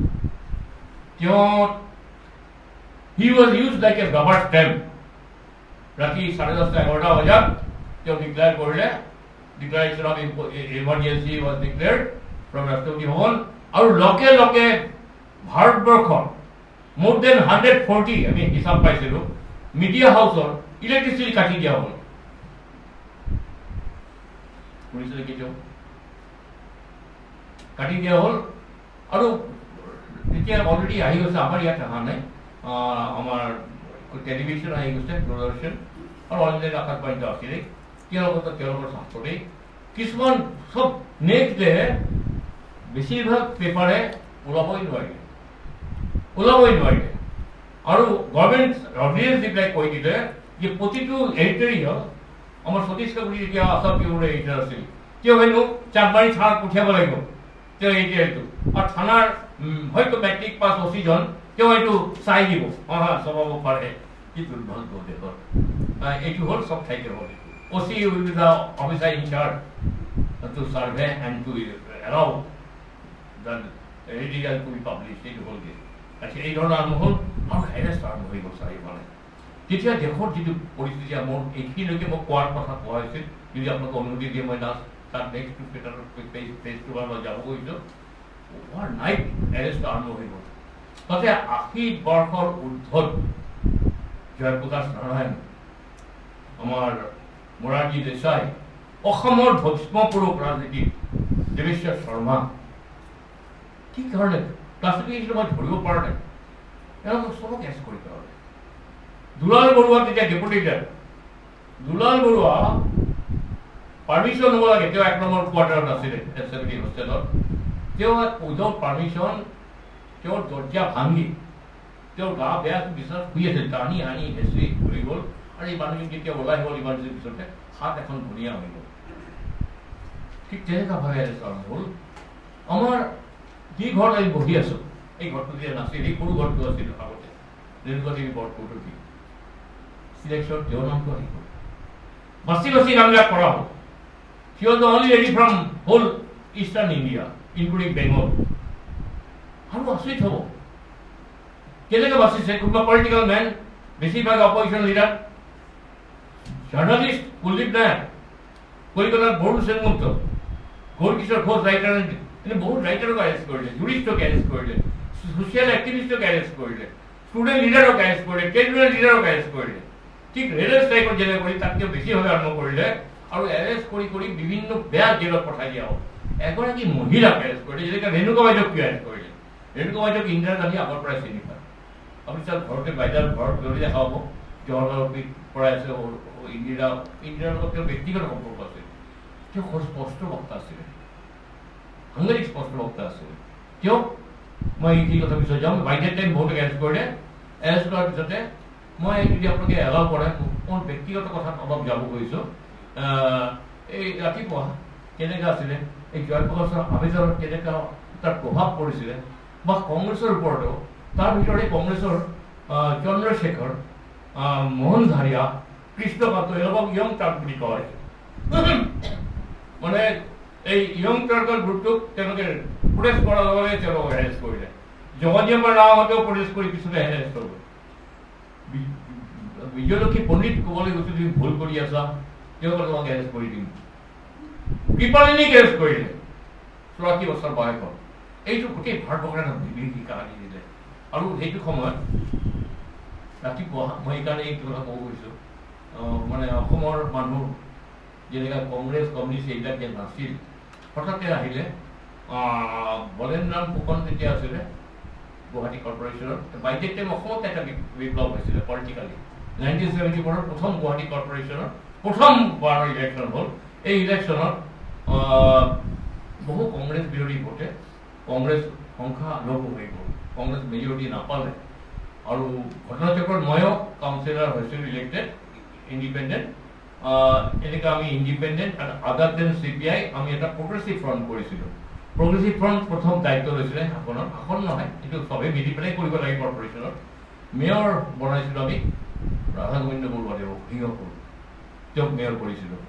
he was used like a rubber stamp ৰাতি 10:30 11টা বজাত ডিক্লেয়াৰ কৰিলে declaration of emergency was declared from Rashtrapati Bhavan. আৰু লকে লকে ভাৰতবৰ্ষৰ more than 140 আমি হিচাপ পাইছিলোঁ মিডিয়া হাউচৰ ইলেক্ট্ৰিচিটি কাটি দিয়া হ'ল শুনিছিলে কেতিয়াও কাটি দিয়া হ'ল আৰু এতিয়া অলৰেডি আহি গৈছে আমাৰ ইয়াত অহা নাই আমাৰ টেলিভিশ্যন আহি গৈছে দূৰদৰ্শন আৰু অনলাইন আকাশবাণীটো আছিলে তেওঁলোকৰ ছাত্ৰতেই কিছুমান চব নেক্সট ডে বেছিভাগ পেপাৰে ওলাবই নোৱাৰিলে আৰু গভৰ্ণমেণ্ট অৰ্ডিনেন্স দি পেলাই কৈ দিলে যে প্ৰতিটো এডিটৰিয়েল আমাৰ সতীশ কাকুৰি যেতিয়া আছাম পিউৰ এডিটৰ আছিল তেওঁ হেনো চাকমাৰী থানাত পঠিয়াব লাগিব তেওঁ এডিটৰিয়েলটো আৰু থানাৰ হয়তো মেট্ৰিক পাছ অচিজন তেওঁ এইটো চাই দিব চবাব পাৰে কি দুৰ্ভাগ্য দেশৰ এইটো হ'ল চব ঠাইতে হ'ল OC will be the officer in charge to survey and to allow the editorial to be published এইটো হ'লগৈ এই ধৰণৰ আৰম্ভ হ'ল আৰু এৰেষ্ট আৰম্ভ হৈ গ'ল চাৰিওফালে তেতিয়া দেশৰ যিটো পৰিস্থিতি মোৰ এইখিনিলৈকে মই কোৱাৰ কথা কোৱা হৈছিল যদি আপোনালোকে অনুমতি দিয়ে মই তাত নেক্সট পেজটো মই যাব গৈছোঁ অভাৰ নাইট এৰেষ্ট আৰম্ভ হৈ গ'ল তাতে 80 বৰ্ষৰ ঊৰ্ধত জয়প্ৰকাশ নাৰায়ণ আমাৰ মোৰাৰজী দেশাই অসমৰ ভস্মপুৰুষ ৰাজনীতিক দেৱেশ্বৰ শৰ্মা কি কাৰণে ক্লাছিফিকেশ্যন মই ধৰিব পৰা নাই তেওঁলোকক চবক এৰেষ্ট কৰি পেলালে দুলাল বৰুৱা তেতিয়া ডেপুটেটেড দুলাল বৰুৱা পাৰ্মিশ্যন হ'ব লাগে তেওঁ 1 নম্বৰ কোৱাৰ্টাৰত আছিলে এছএমডি হোষ্টেলত তেওঁ উইদাউট পাৰ্মিশ্যন তেওঁৰ দৰ্জা ভাঙি তেওঁৰ গা বেয়া বিচনাত শুই আছিল টানি আনি হেঁচি ধৰি গ'ল আৰু এই মানুহজন যেতিয়া ওলাই গ'ল ইমাৰ্জেঞ্চিৰ পিছতে হাত এখন ধুনীয়া হৈ গ'ল ঠিক তেনেকুৱাভাৱে এৰেষ্ট আৰম্ভ হ'ল আমাৰ যি ঘৰত আমি বহি আছো এই ঘৰটো যেতিয়া নাছিল এই সৰু ঘৰটো আছিল আগতে ৰেণুকা দেৱী বৰকৌতুকী সিলেকশ্যন তেওঁৰ নামটো আহি গ'ল বাছি নামবিলাক কৰা হ'ল he was the only lady from whole eastern India including Bengal আৰু আচৰিত হ'ব কেনেকৈ বাচিছে কোনোবা পলিটিকেল মেন বেছিভাগ opposition leader journalist Kuldip Nayak কলিকতাৰ বৰুণ সেনগুপ্ত গৌৰকিশোৰ ঘোষ ৰাইটাৰ বহুত ৰাইটাৰক এৰেষ্ট কৰিলে জুৰিষ্টক এৰেষ্ট কৰিলে ছ'চিয়েল এক্টিভিষ্টক এৰেষ্ট কৰিলে ষ্টুডেণ্ট লিডাৰক এৰেষ্ট কৰিলে ট্ৰেড ইউনিয়ন লিডাৰক এৰেষ্ট কৰিলে ঠিক ৰেলৱে ষ্ট্ৰাইকত যেনেকৈ কৰি তাতকৈ বেছিভাৱে আৰম্ভ কৰিলে আৰু এৰেষ্ট কৰি বিভিন্ন বেয়া জেলত পঠাই দিয়া হ'ল এগৰাকী মহিলাক এৰেষ্ট কৰিলে যেনেকৈ ৰেণুকা বাইদেউক কিয় এৰেষ্ট কৰিলে ৰেণুকা বাইদেউক ইন্দিৰা গান্ধী আগৰ পৰাই চিনি পায় আপুনি চাওক ঘৰতে বাইদেউৰ ঘৰত লৈ দেখা হ'ব জৱাহৰলাল পৰাই আছে ইন্দিৰাৰ লগত তেওঁৰ ব্যক্তিগত সম্পৰ্ক আছিল তেওঁ স্পষ্ট বক্তা আছিলে সাংঘাতিক স্পষ্ট বক্তা আছিলে তেওঁক মই এই কথা পিছত যাম বাই ডেট টাইম বহুতক এৰেষ্ট কৰিলে এৰেষ্ট কৰাৰ পিছতে মই যদি আপোনালোকে এলাউ কৰে মোৰ ব্যক্তিগত কথাত অলপ যাব গৈছোঁ এই ৰাতিপুৱা কেনেকৈ আছিলে এই জয়প্ৰকাশৰ আবেদনত কেনেকুৱা তাৰ প্ৰভাৱ পৰিছিলে বা কংগ্ৰেছৰ ওপৰতো তাৰ ভিতৰতে কংগ্ৰেছৰ চন্দ্ৰশেখৰ মোহন ধাৰিয়া কৃষ্ণকান্ত এওঁলোকক ইয়ং টাৰ্ক বুলি কোৱা হৈছে মানে এই ইয়ং টাৰ্কৰ গ্ৰুপটোক তেওঁলোকে প্ৰটেষ্ট কৰাৰ লগে লগে তেওঁলোকক এৰেষ্ট কৰিলে জগদীয়মাৰ ৰাওহঁতেও প্ৰটেষ্ট কৰি পিছতে এৰেষ্ট কৰিব বিজয়লক্ষ্মী পণ্ডিত ক'বলৈ গৈছে তুমি ভুল কৰি আছা তেওঁলোকক তোমাক এৰেষ্ট কৰি দিম কৃপালিনীক এৰেষ্ট কৰিলে 84 বছৰ বয়সত এইটো গোটেই ভাৰতবৰ্ষৰ এটা বিভীষিকা কাহিনী দিলে আৰু সেইটো সময়ত ৰাতিপুৱা মই এইকাৰণে এইটো কথা ক'ব গৈছোঁ মানে অসমৰ মানুহ যেনেকৈ কংগ্ৰেছ কমিউনিষ্ট এইবিলাক যে নাছিল হঠাতে আহিলে বলেনৰাম ফুকন যেতিয়া আছিলে গুৱাহাটী কৰ্পৰেশ্যনত বাই ডেট টাইম অসমত এটা বিপ্লৱ হৈছিলে পলিটিকেলি 1974 প্ৰথম গুৱাহাটী কৰ্পৰেশ্যনৰ প্ৰথমবাৰৰ ইলেকশ্যন হ'ল এই ইলেকশ্যনত বহু কংগ্ৰেছ বিৰোধী ভোটে কংগ্ৰেছ সংখ্যা লঘু হৈ গ'ল কংগ্ৰেছ মেজৰিটি নাপালে আৰু ঘটনাচক্ৰত ময়ো কাউন্সিলাৰ হৈছিলোঁ ইলেক্টেড ইণ্ডিপেণ্ডেণ্ট এনেকৈ আমি ইণ্ডিপেণ্ডেণ্ট আৰু আদাৰ দেন CPI আমি এটা প্ৰগ্ৰেছিভ ফ্ৰণ্ট কৰিছিলোঁ প্ৰগ্ৰেছিভ ফ্ৰণ্ট প্ৰথম দায়িত্ব লৈছিলে শাসন নহয় এইটো চবেই মিলি পেলাই কৰিব লাগে কৰ্পৰেশ্যনত মেয়ৰ বনাইছিলোঁ আমি ৰাধা গোবিন্দ বৰুৱাদেৱক সিংহপুৰ তেওঁক মেয়ৰ কৰিছিলোঁ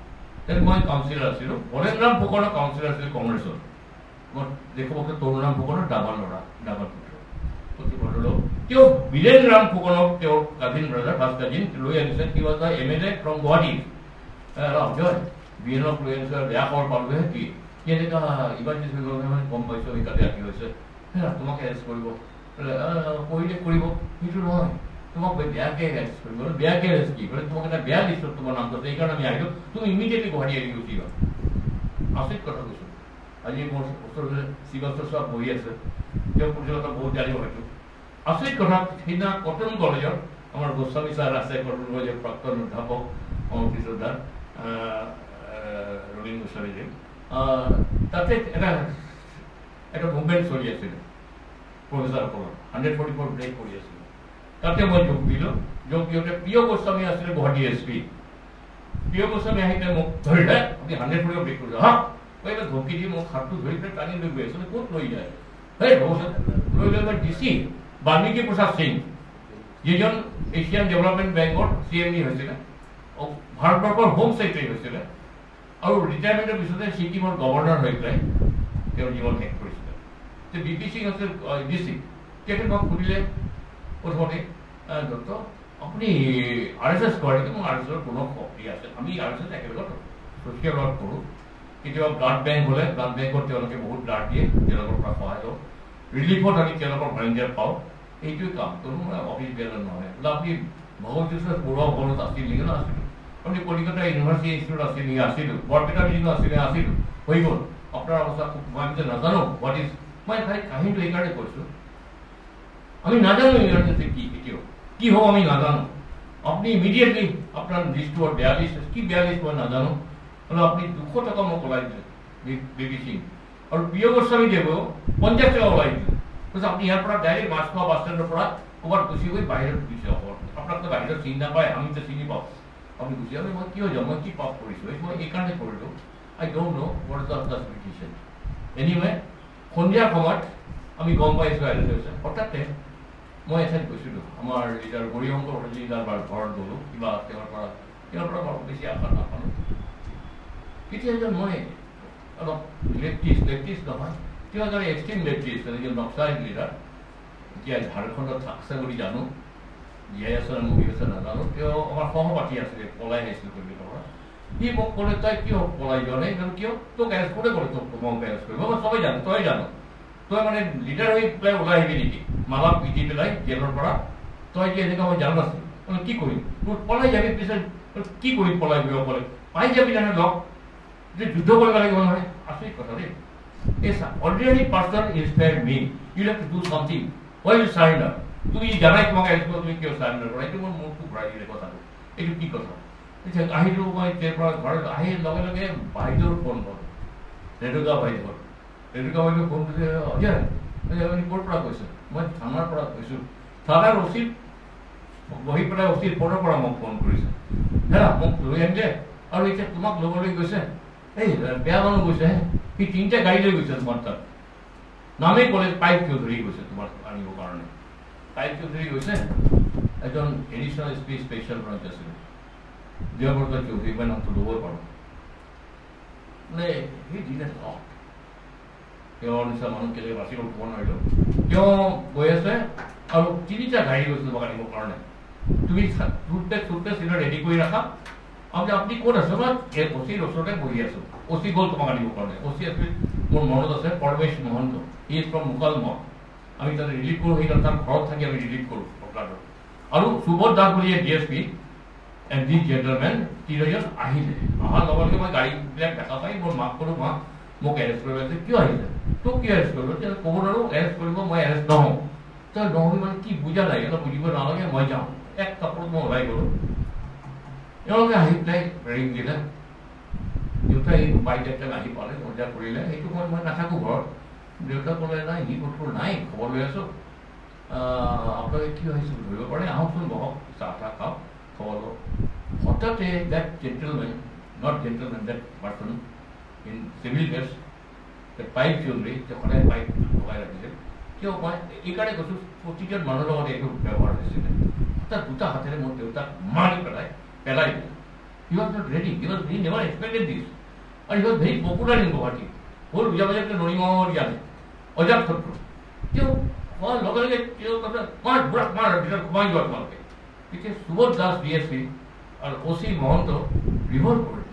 তেনে মই কাউন্সিলাৰ আছিলোঁ বলেনৰাম ফুকনৰ কাউন্সিলাৰ আছিল কংগ্ৰেছৰ মই দেখোঁ তৰুণৰাম ফুকনৰ ডাঙৰ ল'ৰা ডাঙৰ পুত্ৰ তেওঁ বীৰেন ৰাম ফুকনক তেওঁৰ কাজিন ব্ৰাদাৰ ফাৰ্ষ্ট কাজিন লৈ আনিছে কি was the MLA from Guwahati জয় বিএনক লৈ আনিছে বেয়া খবৰ পালোহে কি এনেকুৱা ইমাৰ্জেঞ্চি হৈ গ'ল মানে গম পাইছোঁ এই কালি ৰাতি হৈছে তোমাক এৰেষ্ট কৰিব কৰিলে কৰিব সেইটো নহয় তোমাক বেয়াকৈ এৰেষ্ট কৰিব বেয়াকৈ এৰেষ্ট কি বোলে তোমাক এটা বেয়া লিষ্টত তোমাৰ নামটো আছে সেইকাৰণে আমি আহিলোঁ তুমি ইমিডিয়েটলি গুৱাহাটী আহি গুচি যোৱা আচৰিত কথা কৈছোঁ আজি মোৰ ওচৰতে শ্ৰীবাস্তৰ ছাৰ বহি আছে তেওঁ কথা বহুত জানিব হয়তো আচৰিত কথা সেইদিনা কটন কলেজৰ আমাৰ গোস্বামী ছাৰ আছে কটন কলেজৰ প্ৰাক্তন অধ্যাপক অমৃত শ্ৰদ্ধাৰ ৰবীন গোস্বামীদেৱ তাতে এটা মুভমেণ্ট চলি আছিলে প্ৰফেচাৰসকলৰ 144 ব্ৰেক কৰি আছিলে তাতে মই যোগ দিলোঁ যোগ দিওঁতে প্ৰিয় গোস্বামী আছিলে গুৱাহাটী SP প্ৰিয় গোস্বামী আহিলে মোক ধৰিলে আপুনি 144 ব্ৰেক কৰিলে হা মই এটা ধমকি দি মোক হাতটো ধৰি পেলাই টানি লৈ গৈ আছিলে ক'ত লৈ যায় সেই লৈ লৈ DC বাল্মীকি প্ৰসাদ সিং যিজন এছিয়ান ডেভেলপমেণ্ট বেংকৰ CMD হৈছিলে ভাৰতবৰ্ষৰ হোম ছেক্ৰেটাৰী হৈছিলে আৰু ৰিটায়াৰমেণ্টৰ পিছতে ছিকিমৰ গভৰ্ণৰ হৈ পেলাই তেওঁৰ জীৱন শেষ কৰিছিলে BP সিং আছিল DC তেখেত মোক সুধিলে প্ৰথমতে ডক্টৰ আপুনি RSS কৰে নেকি মোৰ RSSৰ কোনো শক্তি আছে আমি RSS একেলগত ছ'চিয়েল ৱৰ্ক কৰোঁ কেতিয়াবা ব্লাড বেংক হ'লে ব্লাড বেংকত তেওঁলোকে বহুত ব্লাড দিয়ে তেওঁলোকৰ পৰা সহায় লওঁ ৰিলিফত আমি তেওঁলোকৰ ভলেণ্টিয়াৰ পাওঁ এইটোৱে কাম কোনো অফিচ বেলেগ নহয় বোলে আপুনি ভগৱতীশ্বৰ বৰুৱা ভৱনত আছিল নেকি আছিলোঁ আপুনি কলিকতা ইউনিভাৰ্চিটি ইনষ্টিটিউট আছিল নেকি আছিলোঁ বৰপেটা মেডিকেল আছিলে আছিলোঁ হৈ গ'ল আপোনাৰ অৱস্থা মই যে নাজানো হোৱাট ইজ মই খালি কাহিনীটো এইকাৰণে কৈছোঁ আমি নাজানো ইমাৰ্জেঞ্চি কি কেতিয়াও কি হ'ব আমি নাজানো আপুনি ইমিডিয়েটলি আপোনাৰ লিষ্টটো বেয়া লিষ্ট কি বেয়া লিষ্ট মই নাজানো মানে আপুনি 200 টকা মোক ওলাই দিলে BP সিং আৰু প্ৰিয় গোস্বামী দেৱেও 50 টকা ওলাই দিলে কৈছে আপুনি ইয়াৰ পৰা ডাইৰেক্ট মাছখোৱা বাছ ষ্টেণ্ডৰ পৰা ক'ৰবাত গুচি গৈ বাহিৰত গুচি অসমৰ আপোনাকতো বাহিৰত চিনি নাপায় আমিতো চিনি পাওঁ আপুনি গুচি যাওঁ মই কিয় যাওঁ মই কি পাপ কৰিছোঁ মই এইকাৰণে কৰিলোঁ I don't know what is the justification. Anyway, সন্ধিয়া সময়ত আমি গম পাইছোঁ হৈছে হঠাতে মই এঠাইত গৈছিলোঁ আমাৰ লিডাৰ গৰিশংকৰ লিডাৰ ঘৰত গ'লোঁ কিবা তেওঁৰ পৰা বৰ বেছি আশা নাপালোঁ তেতিয়া এজন মই অলপ লেফটিষ্ট নহয় তেওঁ এজন এক্সট্ৰিম লেফটিষ্ট এজন নক্সালাইট লিডাৰ এতিয়া ঝাৰখণ্ডত থাকছে বুলি জানো জীয়াই আছে নে মৰি আছে নাজানো তেওঁ আমাৰ সহপাঠী আছিলে পলাই আহিছিল কলিকতাৰ পৰা সি মোক ক'লে তই কিয় পলাই যোৱা নাই কিয় তোক এৰেষ্ট কোনে ক'লে তোক মোক এৰেষ্ট কৰিব মই চবেই জানো তই জানো তই মানে লিডাৰ হৈ পেলাই ওলাই আহিবি নেকি মালা পিটি পেলাই জেলৰ পৰা তই যে এনেকুৱা মই জানো নাছিলোঁ কি কৰিম তোৰ পলাই যাবি পিছত কি কৰিম পলাই গৈ অকলে পাই যাবি জানো লগ যে যুদ্ধ কৰিব লাগিব নহয় আচৰিত কথা দেই এই ordinary person inspired me you have to do something why you surrender তুমি জানাই তোমাক এৰেষ্ট কৰিব তুমি কিয় চাৰেণ্ডাৰ কৰা এইটো মোৰ মূৰটো ঘূৰাই দিলে কথাটো এইটো কি কথা আহিলোঁ মই তেওঁৰ পৰা ঘৰত আহি লগে লগে বাইদেউৰ ফোন কৰোঁ ৰেণুকা বাইদেউ ফোন কৰিছে অজয় আপুনি ক'ৰ পৰা কৈছে মই থানাৰ পৰা কৈছোঁ থানাৰ অচিত বহি পেলাই অচিত ফোনৰ পৰা মোক ফোন কৰিছে হেৰা মোক লৈ আনিলে আৰু এতিয়া তোমাক ল'বলৈ গৈছে এই বেয়া মানুহ গৈছে সি 3টা গাড়ী লৈ গৈছে তোমাৰ তাত নামেই ক'লে পাইপ চৌধুৰী গৈছে তোমাৰ আনিবৰ কাৰণে পাইপ চৌধুৰী গৈছে এজন এডিশ্যনেল SP স্পেচিয়েল ব্ৰাঞ্চ আছিলে দেৱব্ৰত চৌধুৰী মই নামটো ল'বই পাৰোঁ মানে সেই দিনে তেওঁৰ নিচিনা মানুহ কেলৈ বাচিব ক'ব নোৱাৰিলোঁ তেওঁ গৈ আছে আৰু 3টা গাড়ী গৈছে তোমাক আনিবৰ কাৰণে তুমি টুথপেষ্ট চিধা ৰেডি কৰি ৰাখা আপুনি ক'ত আছে মই অচিৰ ওচৰতে বহি আছোঁ অচি গ'ল তোমাক আনিবৰ কাৰণে অচি আছিল মোৰ মনত আছে Paramesh Mahanta he is from Mukalmua আমি তাতে ৰিলিভ কৰোঁ সেই তাৰ ঘৰত থাকি আমি ৰিলিভ কৰোঁ প্ৰকাৰৰ আৰু সুবোধ দাস বুলি DSP and these gentlemen তিনিজন আহিলে অহাৰ লগে লগে মই গাড়ীবিলাক দেখা পাই মোৰ মাক ক'লোঁ মা মোক এৰেষ্ট কৰিব আছে কিয় আহিছে তোক কিয় এৰেষ্ট কৰিব ক'ব নোৱাৰোঁ এৰেষ্ট কৰিব মই এৰেষ্ট নহওঁ তই নহ'বি মানে কি বুজা নাই অলপ বুজিব নালাগে মই যাওঁ এক কাপোৰত মই ওলাই গ'লোঁ এওঁলোকে আহি পেলাই ৰিং দিলে দেউতাই বাইক এটা আহি পালে মজা কৰিলে সেইটো সময়ত মই নাথাকোঁ ঘৰত দেউতা ক'লে নাই সি ক'তো নাই খবৰ লৈ আছোঁ আপোনালোকে কি হৈছে ধৰিব পাৰে আহকচোন বহক চাহ তাহ খাওক খবৰ লওক হঠাতে that gentleman that person in civil dress the pipe Choudhury সদায় পাইপ লগাই ৰাখিছে কিয় মই এইকাৰণে কৈছোঁ প্ৰতিজন মানুহৰ লগত এইটো ব্যৱহাৰ হৈছিলে তাত 2টা হাতেৰে মোৰ দেউতাক মাৰি পেলাই দিলে he was not ready he never expected this and he was very popular in Guwahati whole Vijayawada নৰিমাহৰ ইয়াতে অজাত শত্ৰু কিয় মই লগে লগে কিয় মাৰ ভিতৰত সোমাই যোৱা তোমালোকে এতিয়া সুবোধ দাস DSP আৰু অচি মহন্ত ৰিভল্ট কৰিলে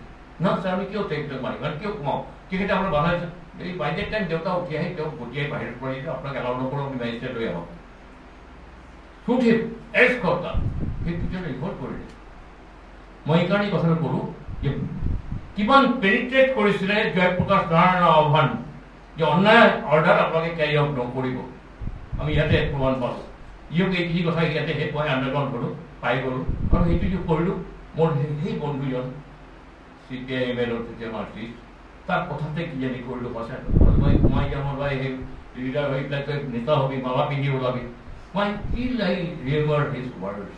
না স্যাৰ আমি কিয় তেওঁক মাৰিম আৰু কিয় কমাওঁ তেখেতে আপোনাৰ বাধা দিছে এই বাই ডেট টাইম দেউতা উঠি আহি তেওঁক গতিয়াই বাহিৰত পৰি দিলে আপোনাক এলাউ নকৰোঁ আমি মেজিষ্ট্ৰেট লৈ আহক শুট হিম এৰেষ্ট কৰক তাক সেই পিছত ৰিপৰ্ট কৰিলে মই এইকাৰণে কথাটো কৰোঁ যে কিমান পেনিট্ৰেট কৰিছিলে জয়প্ৰকাশ নাৰায়ণ আহ্বান যে অন্যায় অৰ্ডাৰ আপোনালোকে কেৰি আউট নকৰিব আমি ইয়াতে প্ৰমাণ পালোঁ ইয়ক এইখিনি কথা ইয়াতে মই আণ্ডাৰগ্ৰাউণ্ড কৰোঁ পাই গ'লোঁ আৰু সেইটো যে কৰিলোঁ মোৰ সেই বন্ধুজন CPIM তেতিয়া মাৰ্কছিষ্ট তাৰ কথাতে কিজানি কৰিলোঁ সঁচাই মই সোমাই যাম ওলাই সেই লিডাৰ হৈ পেলাই তই নেতা হবি মালা পিন্ধি ওলাবি মই কি লাই ৰিমেম্বাৰ হিজ ৱৰ্ডছ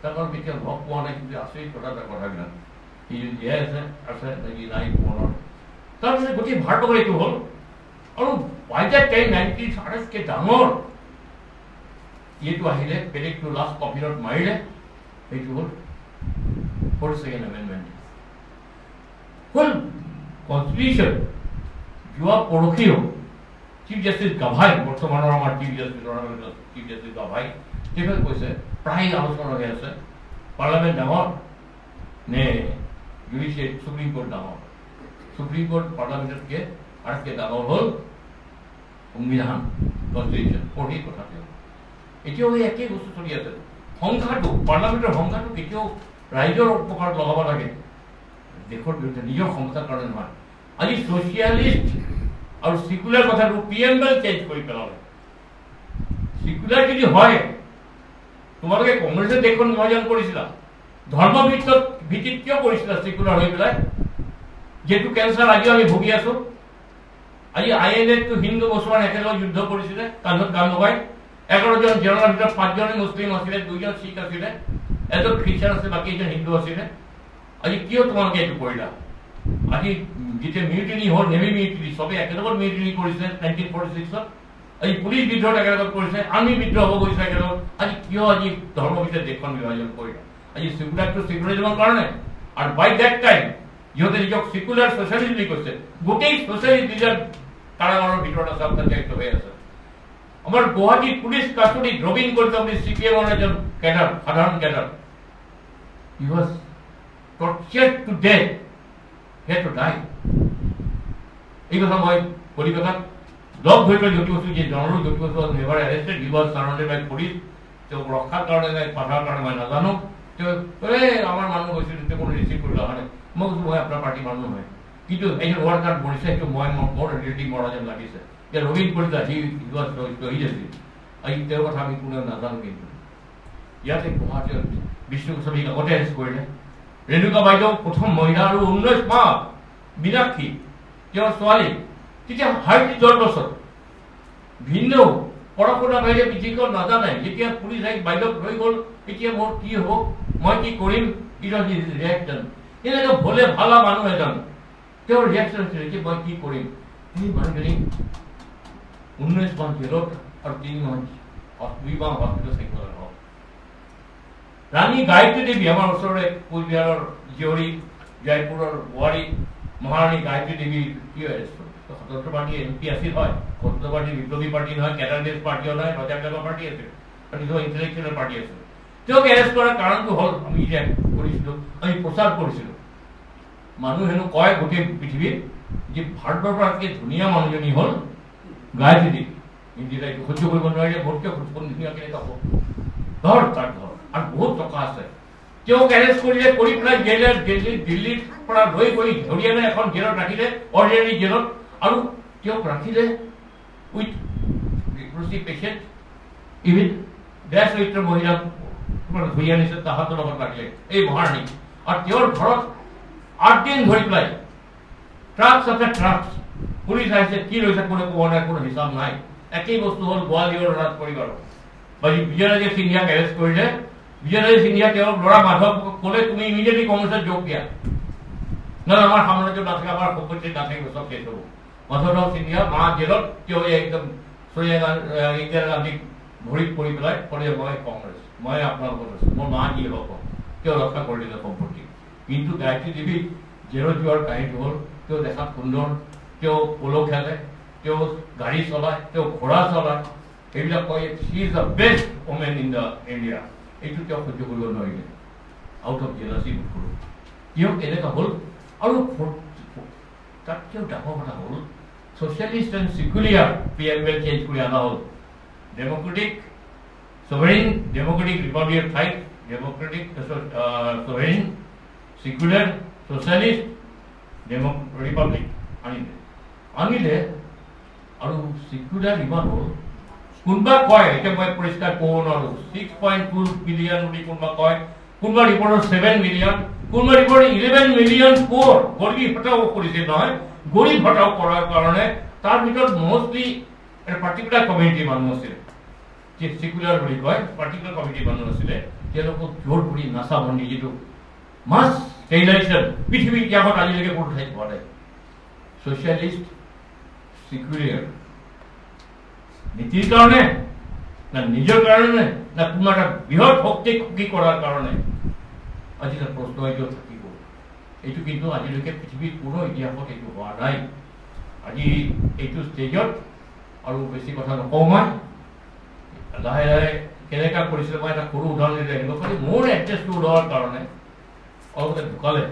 তাৰ কেতিয়া লগ পোৱা নাই কিন্তু আচৰিত কথাবিলাক সি যদি জীয়াই আছে নেকি নাই মনত তাৰপিছত গোটেই ভাৰতবৰ্ষৰ এইটো হ'ল আৰু বাই দ্যাট টাইম 90s আটাইতকৈ ডাঙৰ এইটো আহিলে বেলেগটো লাষ্ট কপিলত মাৰিলে সেইটো হ'ল 42nd এমেণ্ডমেণ্ট হ'ল কনষ্টিটিউশ্যন যোৱা পৰহি হ'ল চিফ জাষ্টিছ গাভাই বৰ্তমানৰ আমাৰ চিফ জাষ্টিছ গাভাই তেখেতে কৈছে প্ৰায় আলোচনা হৈ আছে পাৰ্লামেণ্ট ডাঙৰ নে জুডিচিয়েৰী সুপ্ৰিম কোৰ্ট ডাঙৰ সুপ্ৰিম কোৰ্ট পাৰ্লামেণ্টতকৈ আটাইতকৈ ডাঙৰ হ'ল সংবিধান কনষ্টিটিউশ্যন পঢ়ি কথা তেওঁ এতিয়াও এই একেই বস্তু চলি আছে সংখ্যাটো পাৰ্লামেণ্টৰ সংখ্যাটো কেতিয়াও ৰাইজৰ উপকাৰত লগাব লাগে দেশৰ বিৰুদ্ধে নিজৰ সংস্থাৰ কাৰণে নহয় আজি ছ'চিয়েলিষ্ট আৰু ছিকুলাৰ কথাটো প্ৰিএম্বল চেঞ্জ কৰি পেলালে ছিকুলাৰ যদি হয় তোমালোকে কংগ্ৰেছে দেশখন বিভাজন কৰিছিলা ধৰ্ম ভিত্তিত কিয় কৰিছিলা ছিকুলাৰ হৈ পেলাই যিটো কেঞ্চাৰ আজিও আমি ভুগি আছো আজি INA-টো হিন্দু মুছলমান একেলগে যুদ্ধ কৰিছিলে কান্ধত কান্ধ লগাই 11জন জেনেৰেলৰ ভিতৰত 5জনে মুছলিম আছিলে 2জন শিখ আছিলে এজন খ্ৰীষ্টান আছিলে বাকী এজন হিন্দু আছিলে আজি কিয় তোমালোকে এইটো কৰিলা আজি যেতিয়া মিউটিনি হ'ল নেভি মিউটিনি চবেই একেলগত মিউটিনি কৰিছে 1946ত আজি পুলিচ বিদ্ৰোহ একেলগত কৰিছে আৰ্মি বিদ্ৰোহ হ'ব গৈছে একেলগত আজি কিয় আজি ধৰ্ম ভিত্তিত দেশখন বিভাজন কৰিলা আজি ছিকুলাৰটো ছিকুলাৰিজমৰ কাৰণে আৰু বাই ডেট টাইম ইহঁতে নিজক ছিকুলাৰ ছ'চিয়েলিষ্ট বুলি কৈছে গোটেই ছ'চিয়েলিষ্ট লিডাৰ কাৰাগাৰৰ ভিতৰত আছে অত্যাচাৰিত হৈ আছে আমাৰ গুৱাহাটীৰ পুলিচ কাষ্টডিত ৰবীন কলিতা বুলি CPM-ৰ এজন কেডাৰ সাধাৰণ cadre he was tortured to death he had to die এই কথা মই কলিকতাত লগ ধৰি পেলাই যুক্তি কৈছোঁ যে জনৰো যুক্তি কৈছোঁ never arrested he was surrounded by police তেওঁক ৰক্ষাৰ কাৰণে নাই পঠাৰ কাৰণে মই নাজানো তেওঁ আমাৰ মানুহ গৈছিল তেওঁ কোনো ৰিচিভ কৰি অহা নাই মই কৈছোঁ মই আপোনাৰ পাৰ্টীৰ মানুহ নহয় কিন্তু এজন ৱাৰ্কাৰ মৰিছে সেইটো মই মোৰ ৰিলেটিভ মৰা যেন লাগিছে যে ৰবীন কলিতা হি ৱাজ শ্বহীদ আছিল আজি তেওঁৰ কথা আমি কোনেও নাজানো কিন্তু ইয়াতে গুৱাহাটীত বিষ্ণু গোস্বামীক আগতে এৰেষ্ট কৰিলে ৰেণুকা বাইদেউ প্ৰথম মহিলা আৰু 19 মাহ মীনাক্ষী তেওঁৰ ছোৱালী তেতিয়া 10 বছৰ ভিন্ন পঢ়া শুনা বাহিৰে পৃথিৱীখন নাজানে যেতিয়া পুলিচ আহি বাইদেউক লৈ গ'ল এতিয়া মোৰ কি হ'ব মই কি কৰিম ইট ৱাজ হিজ ৰিয়েকশ্যন এনেকৈ ভলে ভালা মানুহ এজন তেওঁৰ ৰিয়েকশ্যন আছিলে যে মই কি কৰিম সেই মানুহজনী 19 মাহ জেলত আৰু 2 মাহ হস্পিটেল থাকিব লাগিব ৰাণী গায়ত্ৰী দেৱী আমাৰ ওচৰৰে কোচবিহাৰৰ জীয়ৰী জয়পুৰৰ বোৱাৰী মহাৰাণী গায়ত্ৰী দেৱী কি স্বতন্ত্ৰ পাৰ্টি MP আছিল হয় স্বতন্ত্ৰ পাৰ্টি বিপ্লৱী পাৰ্টি নহয় কেটাৰগেজ পাৰ্টিও নহয় ৰজাবিলাকৰ পাৰ্টি আছিল আৰু নিজৰ ইণ্টেলেকচুৱেল পাৰ্টি আছিল তেওঁক এৰেষ্ট কৰাৰ কাৰণটো হ'ল আমি এতিয়া কৰিছিলোঁ আমি প্ৰচাৰ কৰিছিলোঁ মানুহ হেনো কয় গোটেই পৃথিৱীত যে ভাৰতবৰ্ষৰ আটাইতকৈ ধুনীয়া মানুহজনী হ'ল গায়ত্ৰী দেৱী ইণ্ডিয়াত এইটো সহ্য কৰিব নোৱাৰিলে ভোটকে ধুনীয়া কেনেকৈ হ'ব ঘৰ তাৰ ঘৰ আৰু বহুত টকা আছে তেওঁক এৰেষ্ট কৰিলে কৰি পেলাই দিল্লীৰ পৰা লৈ গৈ হৰিয়ানা এখন জেলত ৰাখিলে অৰ্ডিনাৰী জেলত আৰু তেওঁক ৰাখিলে with leprosy patient even dress with মহিলা ধুই আনিছে তাহাঁতৰ লগত ৰাখিলে এই মহাৰাণী আৰু তেওঁৰ ঘৰত 8 দিন ধৰি পেলাই ট্ৰাকছ আছে ট্ৰাকছ পুলিচ আহিছে কি লৈছে কোনো কোৱা নাই কোনো হিচাপ নাই একেই বস্তু হ'ল গোৱালিয়ৰ ৰাজ পৰিবাৰৰ বিজয়ৰাজে সিন্ধিয়াক এৰেষ্ট কৰিলে বিজয়ৰাজে সিন্ধিয়া তেওঁৰ ল'ৰা মাধৱ ক'লে তুমি ইমিডিয়েটলি কংগ্ৰেছত যোগ দিয়া নহয় আমাৰ সাম্ৰাজ্য নাথাকে আমাৰ সম্পত্তি নাথাকিব চব শেষ হ'ব মাধৱৰাও সিন্ধিয়া মা জেলত তেওঁ একদম ইন্দিৰা গান্ধীক ভৰিত পৰি পেলাই ক'লে মই কংগ্ৰেছ মই আপোনাৰ লগত আছোঁ মোৰ মা কি হ'ব তেওঁ ৰক্ষা কৰি দিলে সম্পত্তি কিন্তু গায়ত্ৰী দেৱী জেলত যোৱাৰ কাহিনীটো হ'ল তেওঁ দেখাত সুন্দৰ তেওঁ পল' খেলে তেওঁ গাড়ী চলায় তেওঁ ঘোঁৰা চলায় এইবিলাক কয় she is the best women in the India এইটো তেওঁ সহ্য কৰিব নোৱাৰিলে আউট অফ জেলাসি কৰোঁ কিয় এনেকুৱা হ'ল আৰু তাতকেও ডাঙৰ কথা হ'ল সোশ্যালিষ্ট এণ্ড সেকুলাৰ প্ৰিএম্বল চেঞ্জ কৰি অনা হ'ল democratic sovereign democratic republic of Thai democratic sovereign secular socialist republic আনিলে আৰু secular ইমান হ'ল কোনবা কয় এটা মই পৰিষ্কাৰ ক'ব নোৱাৰো 6.2 বিলিয়ন বুলি কোনবা কয় কোনবা ৰিপৰ্টৰ 7 মিলিয়ন কোনবা ৰিপৰ্টৰ 11 মিলিয়ন পোৰ গৰিব হটাও কৰিছে নহয় গৰিব হটাও কৰাৰ কাৰণে তাৰ ভিতৰত মোষ্টলি এটা পাৰ্টিকুলাৰ কমিউনিটি মানুহ আছে যে সেকুলাৰ বুলি কয় পাৰ্টিকুলাৰ কমিটি মানুহ আছিলে তেওঁলোকক জোৰ কৰি নাচাবন্দী যিটো মাছ ষ্টেৰিলাইজেশ্যন পৃথিৱীৰ ইতিহাসত আজিলৈকে কোনো ঠাইত হোৱা নাই ছ'চিয়েলিষ্ট সেকুলাৰ নীতিৰ কাৰণে না নিজৰ কাৰণে না কোনো এটা বৃহৎ শক্তিক সুখী কৰাৰ কাৰণে আজি এটা প্ৰশ্ন এইটো থাকিব এইটো কিন্তু আজিলৈকে পৃথিৱীৰ কোনো ইতিহাসত এইটো হোৱা নাই আজি এইটো ষ্টেজত আৰু বেছি কথা নকওঁ মই লাহে লাহে কেনেকা কৰিছিলে মই এটা সৰু উদাহৰণ দিলে আহিব খালি মোৰ এড্ৰেছটো ওলোৱাৰ কাৰণে অলপতে ঢুকালে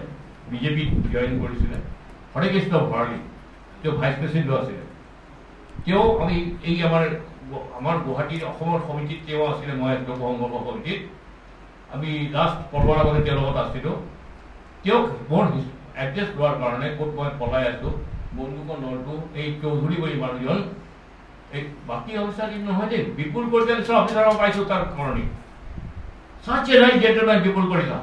বিজেপিত জইন কৰিছিলে হৰে কৃষ্ণ ভঁৰালী তেওঁ ভাইচ প্ৰেচিডেণ্ট আছিলে তেওঁ আমি এই আমাৰ গুৱাহাটীৰ অসমৰ সমিতিত তেওঁ আছিলে মই লোকসংঘৰ্ষ সমিতিত আমি লাষ্ট পৰ্বৰ আগতে তেওঁৰ লগত আছিলোঁ তেওঁক মোৰ এড্ৰেছ লোৱাৰ কাৰণে ক'ত মই পলাই আছোঁ বন্ধুকৰ নলটো এই চৌধুৰী বুলি মানুহজন এই বাকী অৱস্থা কিন্তু নহয় দেই বিপুল কলিতা অফিচাৰ পাইছোঁ তাৰ কৰণী চাচ এ ৰাইট জেণ্টলমেন বিপুল কলিতা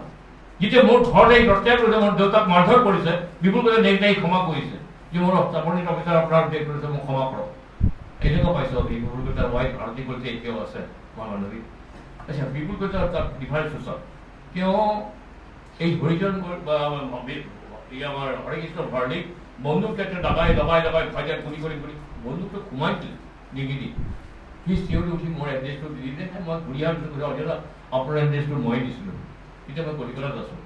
যেতিয়া মোৰ ঘৰত এই ৰক্ষা কৰিছে মোৰ দেউতাক মাৰধৰ কৰিছে বিপুল কলিতা নেক্সট ডাই ক্ষমা কৰিছে যে মোৰ চাপৰিত অফিচাৰ আপোনাৰ ডেট কৰিছে মোক ক্ষমা কৰক এনেকুৱা পাইছোঁ বিপুল কলিতাৰ ৱাইফ আৰতি কলিতা এতিয়াও আছে মহামানৱী আচ্ছা বিপুল কলিতাৰ তাত ডিফাৰেঞ্চ আছে তেওঁ এই হৰিজন আমাৰ হৰে কৃষ্ণ ভঁৰালীক বন্দুক ক্ষেত্ৰত দবাই ফাইটাৰ কৰি বন্দুকটো সোমাইছিলে ডিগ্ৰী সি চিঞৰি উঠি মোৰ এড্ৰেছটো দি দিলে মই ঘূৰি অহাৰ আপোনাৰ এড্ৰেছটো মই দিছিলোঁ তেতিয়া মই কলিকতাত আছোঁ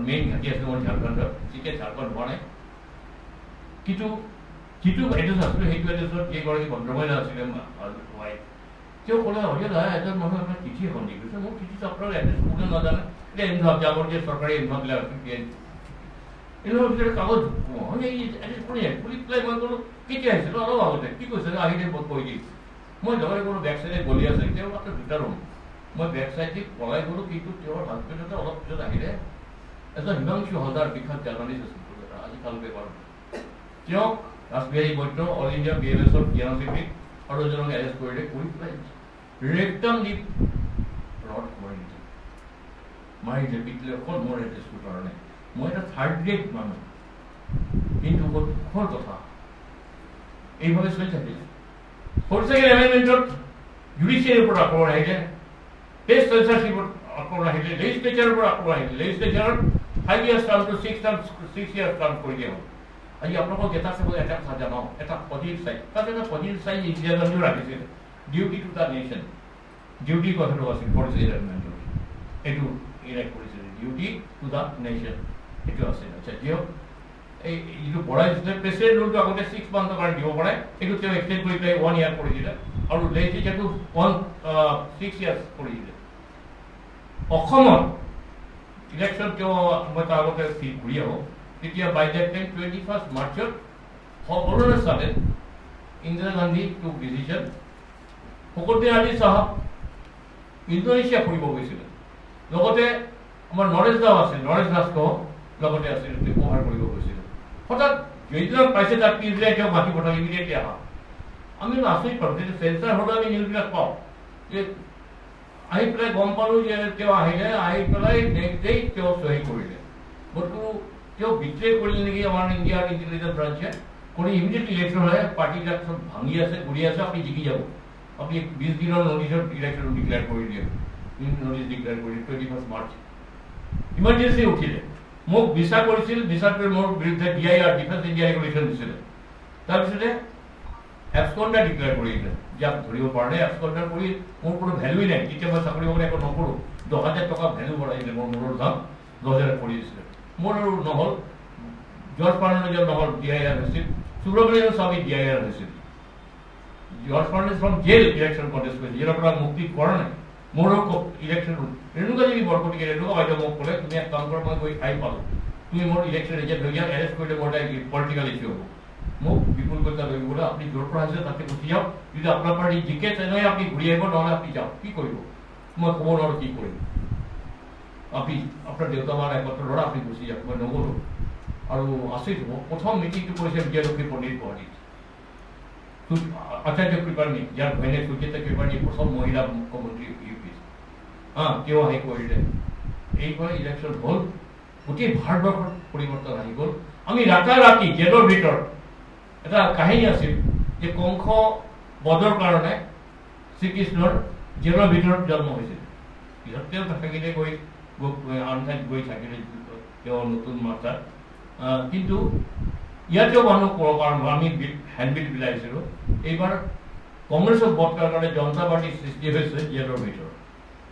মেইন ঘাটি আছিলোঁ মোৰ ঝাৰখণ্ডত তেতিয়া ঝাৰখণ্ড হোৱা নাই কিন্তু যিটো এড্ৰেছ আছিলোঁ সেইটো এড্ৰেছত কেইগৰাকী ভদ্ৰমহিলা আছিলে ৱাইফ তেওঁ ক'লে অজয় এজন মানুহ আপোনাৰ চিঠি এখন দি গৈছে মোৰ চিঠিটো আপোনাৰ এড্ৰেছ কোনে নাজানে এতিয়া এনভাব যাবৰ যে চৰকাৰী এনভাববিলাক এনভাব ভিতৰত কাগজ এড্ৰেছ খুলি পেলাই মই ক'লোঁ কেতিয়া আহিছিলোঁ অলপ আগতে কি কৈছে আহিলে মই কৈ দিম মই লগতে কোনো বেক চাইডে গলি আছে তেওঁ মাত্ৰ দুটা ৰুম মই বেক চাইডে পলাই গ'লোঁ কিন্তু তেওঁৰ হাজবেণ্ডতে অলপ পিছত আহিলে এজন হিমাংশু হালদাৰ বিখ্যাত জাৰ্ণালিষ্ট আছিল আজিকালি পেপাৰ তেওঁক ৰাজবিহাৰী বৈদ্য অল ইণ্ডিয়া BLS-ৰ জ্ঞানশিল্পীক আৰু এজনক এৰেষ্ট কৰিলে কৰি পেলাই ৰেক্টাম দি ৰড মাৰি দিলে পিটিলে অকল মোৰ এড্ৰেছটোৰ কাৰণে মই এটা থাৰ্ড গ্ৰেড মানুহ কিন্তু দুখৰ কথা এইভাবে চলি থাকিলে 42nd এমেণ্ডমেণ্টত জুডিচিয়াৰীৰ ওপৰত আক্ৰমণ আহিলে টেষ্ট সেন্সাৰশ্বিপত আক্ৰমণ আহিলে লেজিছলেচাৰৰ পৰা আক্ৰমণ আহিলে লেজিছলেচাৰত 5 years term to 6 years term কৰি দিয়া হ'ল আজি আপোনালোকক এটা কথা জনাওঁ এটা পজিটিভ চাইড তাত এটা পজিটিভ চাইড ইণ্ডিয়া গান্ধীও ৰাখিছিল duty to the nation duty কথাটো আছিল 42nd এমেণ্ডমেণ্টত এইটো ইৰেক্ট কৰিছিল ডিউটি টু দ্য নেশ্যন এইটো আছিল আচ্ছা দিয়ক এই যিটো বঢ়াই দিছিলে প্ৰেচিডেণ্ট ৰুলটো আগতে 6 মান্থৰ কাৰণে দিব পাৰে এইটো তেওঁ এক্সটেণ্ড কৰি পেলাই 1 year কৰি দিলে আৰু লেজিছলেচাৰটো 6 years কৰি দিলে অসমত ইলেকশ্যন তেওঁ মই তাৰ আগতে ঘূৰি আহোঁ তেতিয়া বাই দ্যাট টাইম 21st মাৰ্চত সকলোৰে চালে ইন্দিৰা গান্ধী টুক ডিচিশ্যন ফখৰুদ্দিন আলী চাহাব ইণ্ডোনেছিয়া ফুৰিব গৈছিলে লগতে আমাৰ নৰেশ দাস আছিল নৰেশ দাসকো লগতে আছিল ব্যৱহাৰ কৰিব গৈছিলে হঠাৎ যেইদিনত পাইছে তাক পিছদিনাই তেওঁ মাতি পঠালে ইমিডিয়েটলি আহা আমি আচৰিত পালোঁ যেতিয়া চেঞ্চাৰ হ'লে আমি নিউজবিলাক পাওঁ যে আহি পেলাই গম পালোঁ যে তেওঁ আহিলে আহি পেলাই নেক্সট ডে তেওঁ চহী কৰিলে বস্তু তেওঁ বিট্ৰে কৰিলে নেকি আমাৰ ইণ্ডিয়াৰ ইণ্টেলিজেঞ্চ ব্ৰাঞ্চে কৰি ইমিডিয়েটলি ইলেকশ্যন হয় পাৰ্টিবিলাক চব ভাঙি আছে ঘূৰি আছে আপুনি জিকি যাব আপুনি 20 দিনৰ নটিছত ইলেকশ্যন ডিক্লেয়াৰ কৰি দিয়ে নটিছ ডিক্লেয়াৰ কৰি 21st মাৰ্চ ইমাৰ্জেঞ্চি উঠিলে মোক ভিছা কৰিছিল ভিছা কৰি মোৰ বিৰুদ্ধে DIR ডিফেন্স ইণ্ডিয়া ৰেগুলেশ্যন দিছিলে তাৰপিছতে এবস্কণ্ডাৰ ডিক্লেয়াৰ কৰি দিলে যাক ধৰিব পৰা নাই এবস্কণ্ডাৰ কৰি মোৰ কোনো ভেলুৱেই নাই তেতিয়া মই চাকৰি বাকৰি একো নকৰোঁ 10,000 টকা ভেলু বঢ়াই দিলে মোৰ মূৰৰ দাম 10,000 কৰি দিছিলে মোৰ আৰু নহ'ল জৰ্জ ফাৰ্ণাণ্ডেজৰ নহ'ল DIR হৈছিল সুব্ৰমণিয়াম স্বামী DIR হৈছিল George Fernandes from jail election contest কৰিছিল জেলৰ পৰা মুক্তি কৰা নাই মোৰো ইলেকশ্যন ৰেণুকা দেৱী বৰকটকী ৰেণুকা বাইদেউ মোক ক'লে তুমি এক কাম কৰা মই গৈ আহি পালোঁ তুমি মোৰ ইলেকশ্যন এজেণ্ট হৈ যাওক, এৰেষ্ট কৰিলে মোৰ এটা পলিটিকেল ইছ্যু হ'ব। মোক বিপুল কলিতা লৈ বোলে আপুনি য'ৰ পৰা আহিছে তাতে গুচি যাওক, যদি আপোনাৰ পাৰ্টি জিকে তেনেহ'লে আপুনি ঘূৰি আহিব, নহ'লে আপুনি যাওক। কি কৰিব? মই ক'ব নোৱাৰোঁ কি কৰিম। আপুনি আপোনাৰ দেউতা মাৰ একমাত্ৰ ল'ৰা, আপুনি গুচি যাওক। মই নগ'লোঁ আৰু আচৰিত হ'ব। প্ৰথম মিটিংটো কৰিছে বিজয়লক্ষ্মী পণ্ডিত গুৱাহাটীত, আচাৰ্য কৃপাণী, যাৰ ঘৈণীয়েক সুচেতা কৃপাণী প্ৰথম মহিলা মুখ্যমন্ত্ৰী ইউ পি। তেওঁ আহি কৰিলে। এইবাৰ ইলেকশ্যন হ'ল, গোটেই ভাৰতবৰ্ষত পৰিৱৰ্তন আহি গ'ল। আমি ৰাতাৰাতি জেলৰ ভিতৰত এটা কাহিনী আছিল যে কংস বধৰ কাৰণে শ্ৰীকৃষ্ণৰ জেলৰ ভিতৰত জন্ম হৈছিল। পিছত তেওঁ থাকিলে গৈ আন ঠাইত গৈ থাকিলে তেওঁ নতুন মাত্ৰাত। কিন্তু ইয়াতেও মানুহ আমি হেণ্ডবিল বিলাইছিলোঁ। এইবাৰ কংগ্ৰেছক বধ কৰাৰ কাৰণে জনতা পাৰ্টিৰ সৃষ্টি হৈছে জেলৰ ভিতৰত।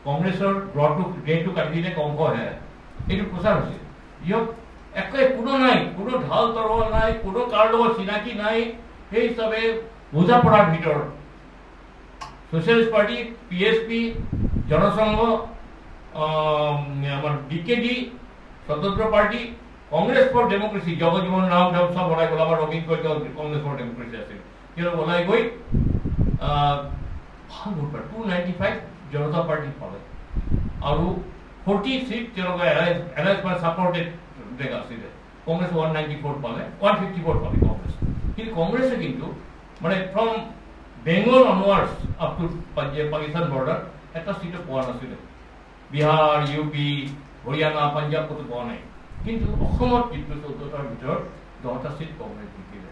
কংগ্ৰেছৰ গ্ৰহটো কাটি দিলে কংসহে, এইটো প্ৰচাৰ হৈছে। ইয়াক একে কোনো নাই, কোনো ঢাল তৰোৱাল নাই, কোনো কাৰ লগত চিনাকি নাই। সেই হিচাপে বুজা পৰাৰ ভিতৰত ছ'চিয়েলিষ্ট পাৰ্টি, PSP, জনসংঘ, আমাৰ DKD, Swatantra party, Congress for democracy, Jagjivan Ram চব ওলাই গ'ল। আমাৰ ৰবীন কৈতে কংগ্ৰেছ ফৰ ডেমক্ৰেচি আছিল। তেওঁলোক ওলাই গৈ ভাল ভোট পায়, 295 জনতা পাৰ্টি পালে আৰু 40 চিট তেওঁলোকে এলায়েন্স ছাপৰ্টেড আছিলে। কংগ্ৰেছ 194 পালে, 154 পালে কংগ্ৰেছ। কিন্তু কংগ্ৰেছে কিন্তু মানে from Bengal onwards up to Pakistan border এটা চিটো পোৱা নাছিলে। বিহাৰ, UP, হৰিয়ানা, পাঞ্জাব ক'তো পোৱা নাই। কিন্তু অসমত কিন্তু 14টাৰ ভিতৰত 10টা চিট কংগ্ৰেছ জিকিলে।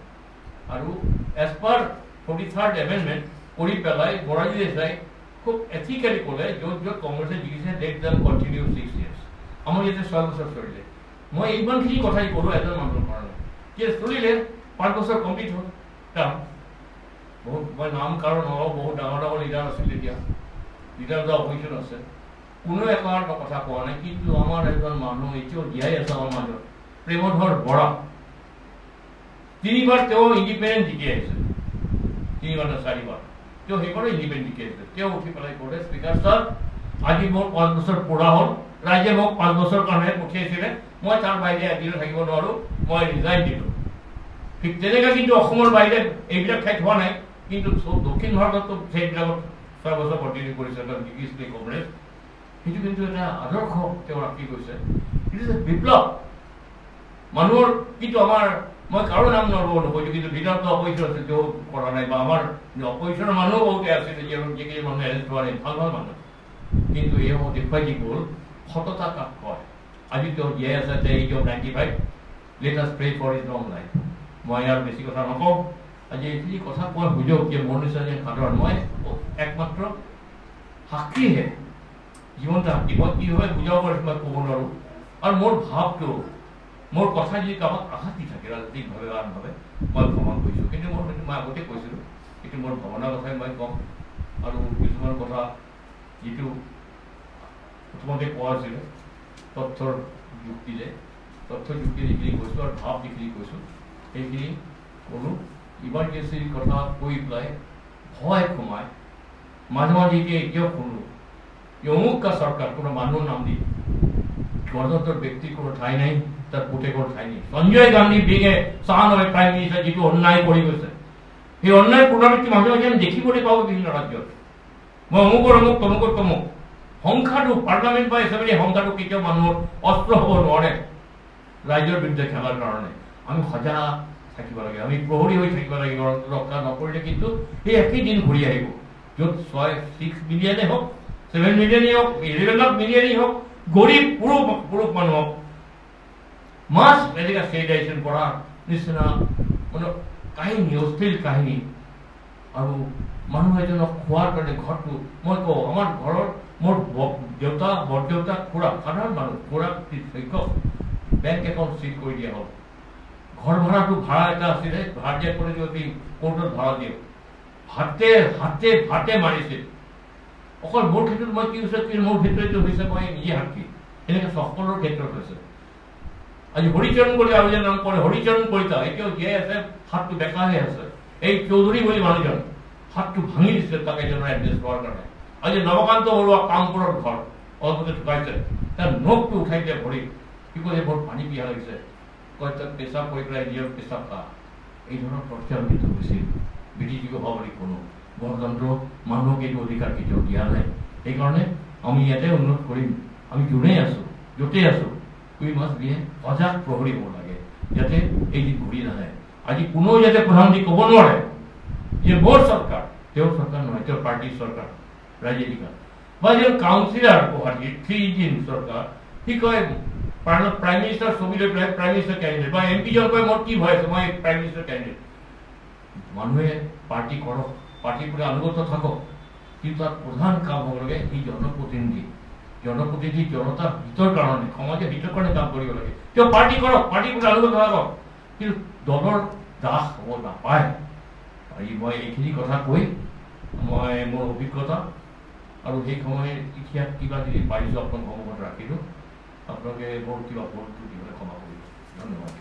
আৰু এজ পাৰ 43rd এমেণ্ডমেণ্ট কৰি পেলাই মোৰাৰজী দেশাই খুব এথিকেলি ক'লে, য'ত য'ত কংগ্ৰেছে জিকিছে লেট দেম কণ্টিনিউ 6 years। আমাৰ ইয়াতে 6 বছৰ চলিলে। মই ইমানখিনি কথাই ক'লোঁ এজন মানুহৰ কাৰণে, যে চলিলে 5 বছৰ কমপ্লিট হ'ল। বহুত মই নাম কাৰণ নলওঁ, বহুত ডাঙৰ ডাঙৰ লিডাৰ আছিল তেতিয়া, লিডাৰ অফ দ্য অপজিশ্যন আছে, কোনো একান্ত কথা কোৱা নাই। কিন্তু আমাৰ এজন মানুহ এতিয়াও জীয়াই আছে আমাৰ মাজত, প্ৰেমধৰ বৰা। 3বাৰ তেওঁ ইণ্ডিপেণ্ডেণ্ট জিকি আহিছে, 3বাৰ নে 4বাৰ তেওঁ সেইবাৰো ইণ্ডিপেণ্ডেণ্ট জিকি আহিছে। তেওঁ উঠি পেলাই ক'লে, স্পীকাৰ ছাৰ আজি মোৰ 5 বছৰ পুৰা হ'ল, ৰাইজে মোক 5 বছৰ কাৰণে পঠিয়াইছিলে, মই তাৰ বাহিৰে এদিনো থাকিব নোৱাৰোঁ, মই ৰিজাইন দিলোঁ। ঠিক তেনেকৈ কিন্তু অসমৰ বাহিৰে এইবিলাক ঠাইত হোৱা নাই। কিন্তু দক্ষিণ ভাৰততো সেইবিলাকত 6 বছৰ কণ্টিনিউ কৰিছে জিকিছিলে কংগ্ৰেছ। সেইটো কিন্তু এটা আদৰ্শ তেওঁ ৰাখি গৈছে। ইট ইজ এ বিপ্লৱ মানুহৰ। কিন্তু আমাৰ মই কাৰো নাম নল'ব নকৈছোঁ, কিন্তু লিডাৰটো অপজিশ্যন আছিল, তেওঁ কৰা নাই। বা আমাৰ অপজিশ্যনৰ মানুহো বহুতে আছিলে, যিকেইজন মানুহ এৰেষ্ট হোৱা নাই, ভাল ভাল মানুহ। কিন্তু এওঁ দেখুৱাই দি গ'ল সততা কাক কয়। আজি তেওঁ জীয়াই আছে, age of 95। Let us pray for his long life. মই আৰু বেছি কথা নকওঁ। আজি এইখিনি কথা কোৱাৰ সুযোগ যে মোৰ নিচিনা যেন সাধাৰণ, মই একমাত্ৰ সাক্ষীহে, জীৱনটো সাক্ষী। মই কিভাৱে বুজাব পাৰিছোঁ মই ক'ব নোৱাৰোঁ। আৰু মোৰ ভাৱটো, মোৰ কথা যদি কাৰোবাক আঘাত দি থাকে ৰাজনৈতিকভাৱে বা আনভাৱে, মই ভ্ৰমণ কৰিছোঁ। কিন্তু মোৰ সেইটো মই আগতে কৈছিলোঁ, এইটো মোৰ ভ্ৰমণৰ কথাই মই ক'ম। আৰু কিছুমান কথা যিটো প্ৰথমতে কোৱা হৈছিলে তথ্যৰ যুক্তিৰে, তথ্য যুক্তি যিখিনি কৈছোঁ আৰু ভাৱ যিখিনি কৈছোঁ সেইখিনি ক'লোঁ। ইমাৰ্জেঞ্চিৰ কথা কৈ পেলাই ভয় সোমাই মাজে মাজে এতিয়াও শুনো অমুক চৰকাৰ, কোনো মানুহৰ নাম দি গণতন্ত্ৰৰ ব্যক্তিৰ কোনো ঠাই নাই, তাৰ পুতেকৰ ঠাই নেই। Sanjay Gandhi being a son of A prime minister যিটো অন্যায় কৰি গৈছে, সেই অন্যায় পুনৰাবৃত্তি মাজে মাজে আমি দেখিবলৈ পাওঁ বিভিন্ন ৰাজ্যত। মই অমুকৰ অমুক তমুকৰ তমুক সংখ্যাটো পাৰ্লামেণ্ট বা এছেম্বলি সংখ্যাটো কেতিয়াও মানুহৰ অস্ত্ৰ হ'ব নোৱাৰে ৰাজ্যৰ বিৰুদ্ধে খেলাৰ কাৰণে। আমি সজাগ থাকিব লাগে, আমি প্ৰহৰী হৈ থাকিব লাগে। ৰক্ষা নকৰিলে কিন্তু সেই একেই দিন ঘূৰি আহিব, য'ত 6 মিলিয়নে হওক, 7 মিলিয়নেই হওক, 11 মিলিয়নেই হওক, গৰীব পুৰুষ মানুহক মাছ এনেকৈ চেৰিটাইজেশ্যন কৰাৰ নিচিনা মানে কাহিনী, অশ্লীল কাহিনী। আৰু মানুহ এজনক খোৱাৰ কাৰণে ঘৰটো, মই কওঁ আমাৰ ঘৰৰ মোৰ দেউতা, বৰদেউতা, খুৰা, সাধাৰণ মানুহ, খুৰাক শিক্ষক বেংক একাউণ্ট চিট কৰি দিয়া হ'ল। ঘৰ ভাড়াটো ভাড়া এটা আছিলে, ভাড়া দিয়া কৰি যদি কোৰ্টত ভাড়া দিওঁ, ভাতে মাৰিছিল। অকল মোৰ ক্ষেত্ৰত মই কি হৈছে, মোৰ ক্ষেত্ৰত হৈছে মই নিজে সাক্ষী, এনেকৈ সকলোৰ ক্ষেত্ৰত হৈছে। আজি হৰিচৰণ কৰি আৰু যে নাম কৰে হৰিচৰণ কলিতা, এতিয়াও জীয়াই আছে, হাতটো বেকাহে আছে। এই চৌধুৰী বুলি মানুহজন হাতটো ভাঙি দিছে তাক এজনৰ এড্ৰেছ লোৱাৰ কাৰণে। আজি নৱকান্ত বৰুৱা কামপুৰৰ ঘৰ অলপতে ঢুকাইছে, তাৰ নখটো উঠাই দিয়ে ভৰি, কি কয় বৰ পানী পিয়া লাগিছে কয় তাত পেচাব কৰি পেলাই নিজৰ পেচাব খা এই ধৰণৰ প্ৰত্যাহ্বান কিন্তু হৈছিল ব্ৰিটিছ ভাৱৰি কোনো গণতন্ত্ৰ মানুহক এইটো অধিকাৰ কেতিয়াও দিয়া নাই সেইকাৰণে আমি ইয়াতে অনুৰোধ কৰিম আমি যোনেই আছোঁ য'তেই আছোঁ উই মাষ্ট বি সজাগ প্ৰহৰী হ'ব লাগে যাতে এই দিন ঘূৰি নাহে আজি কোনেও যাতে প্ৰধানমন্ত্ৰী ক'ব নোৱাৰে যে মোৰ চৰকাৰ তেওঁৰ চৰকাৰ নহয় তেওঁৰ পাৰ্টিৰ চৰকাৰ ৰাজ্যিকা বা যে কাউন্সিলাৰ গুৱাহাটীৰ 3 দিন চৰকাৰ কি কয় প্ৰাইম মিনিষ্টাৰ ছবি লৈ পেলাই প্ৰাইম মিনিষ্টাৰ কেণ্ডিডেট বা এমপিজন কয় মোৰ কি ভয় আছে মই প্ৰাইম মিনিষ্টাৰ কেণ্ডিডেট মানুহে পাৰ্টি কৰক পাৰ্টিৰ পৰা অনুগত থাকক কিন্তু তাত প্ৰধান কাম হ'ব লাগে এই জনপ্ৰতিনিধি জনতাৰ হিতৰ কাৰণে সমাজৰ হিতৰ কাৰণে কাম কৰিব লাগে তেওঁ পাৰ্টি কৰক পাৰ্টিৰ পৰা অনুগত থাকক কিন্তু দলৰ দাস হ'ব নাপায় আজি মই এইখিনি কথা কৈ মই মোৰ অভিজ্ঞতা আৰু সেই সময়ৰ ইতিহাস কিবা যদি পাৰিছোঁ আপোনাক সন্মুখত ৰাখিলোঁ আপোনালোকে মোৰ কিবা ভুলটো দিবলৈ ক্ষমা কৰিব ধন্যবাদ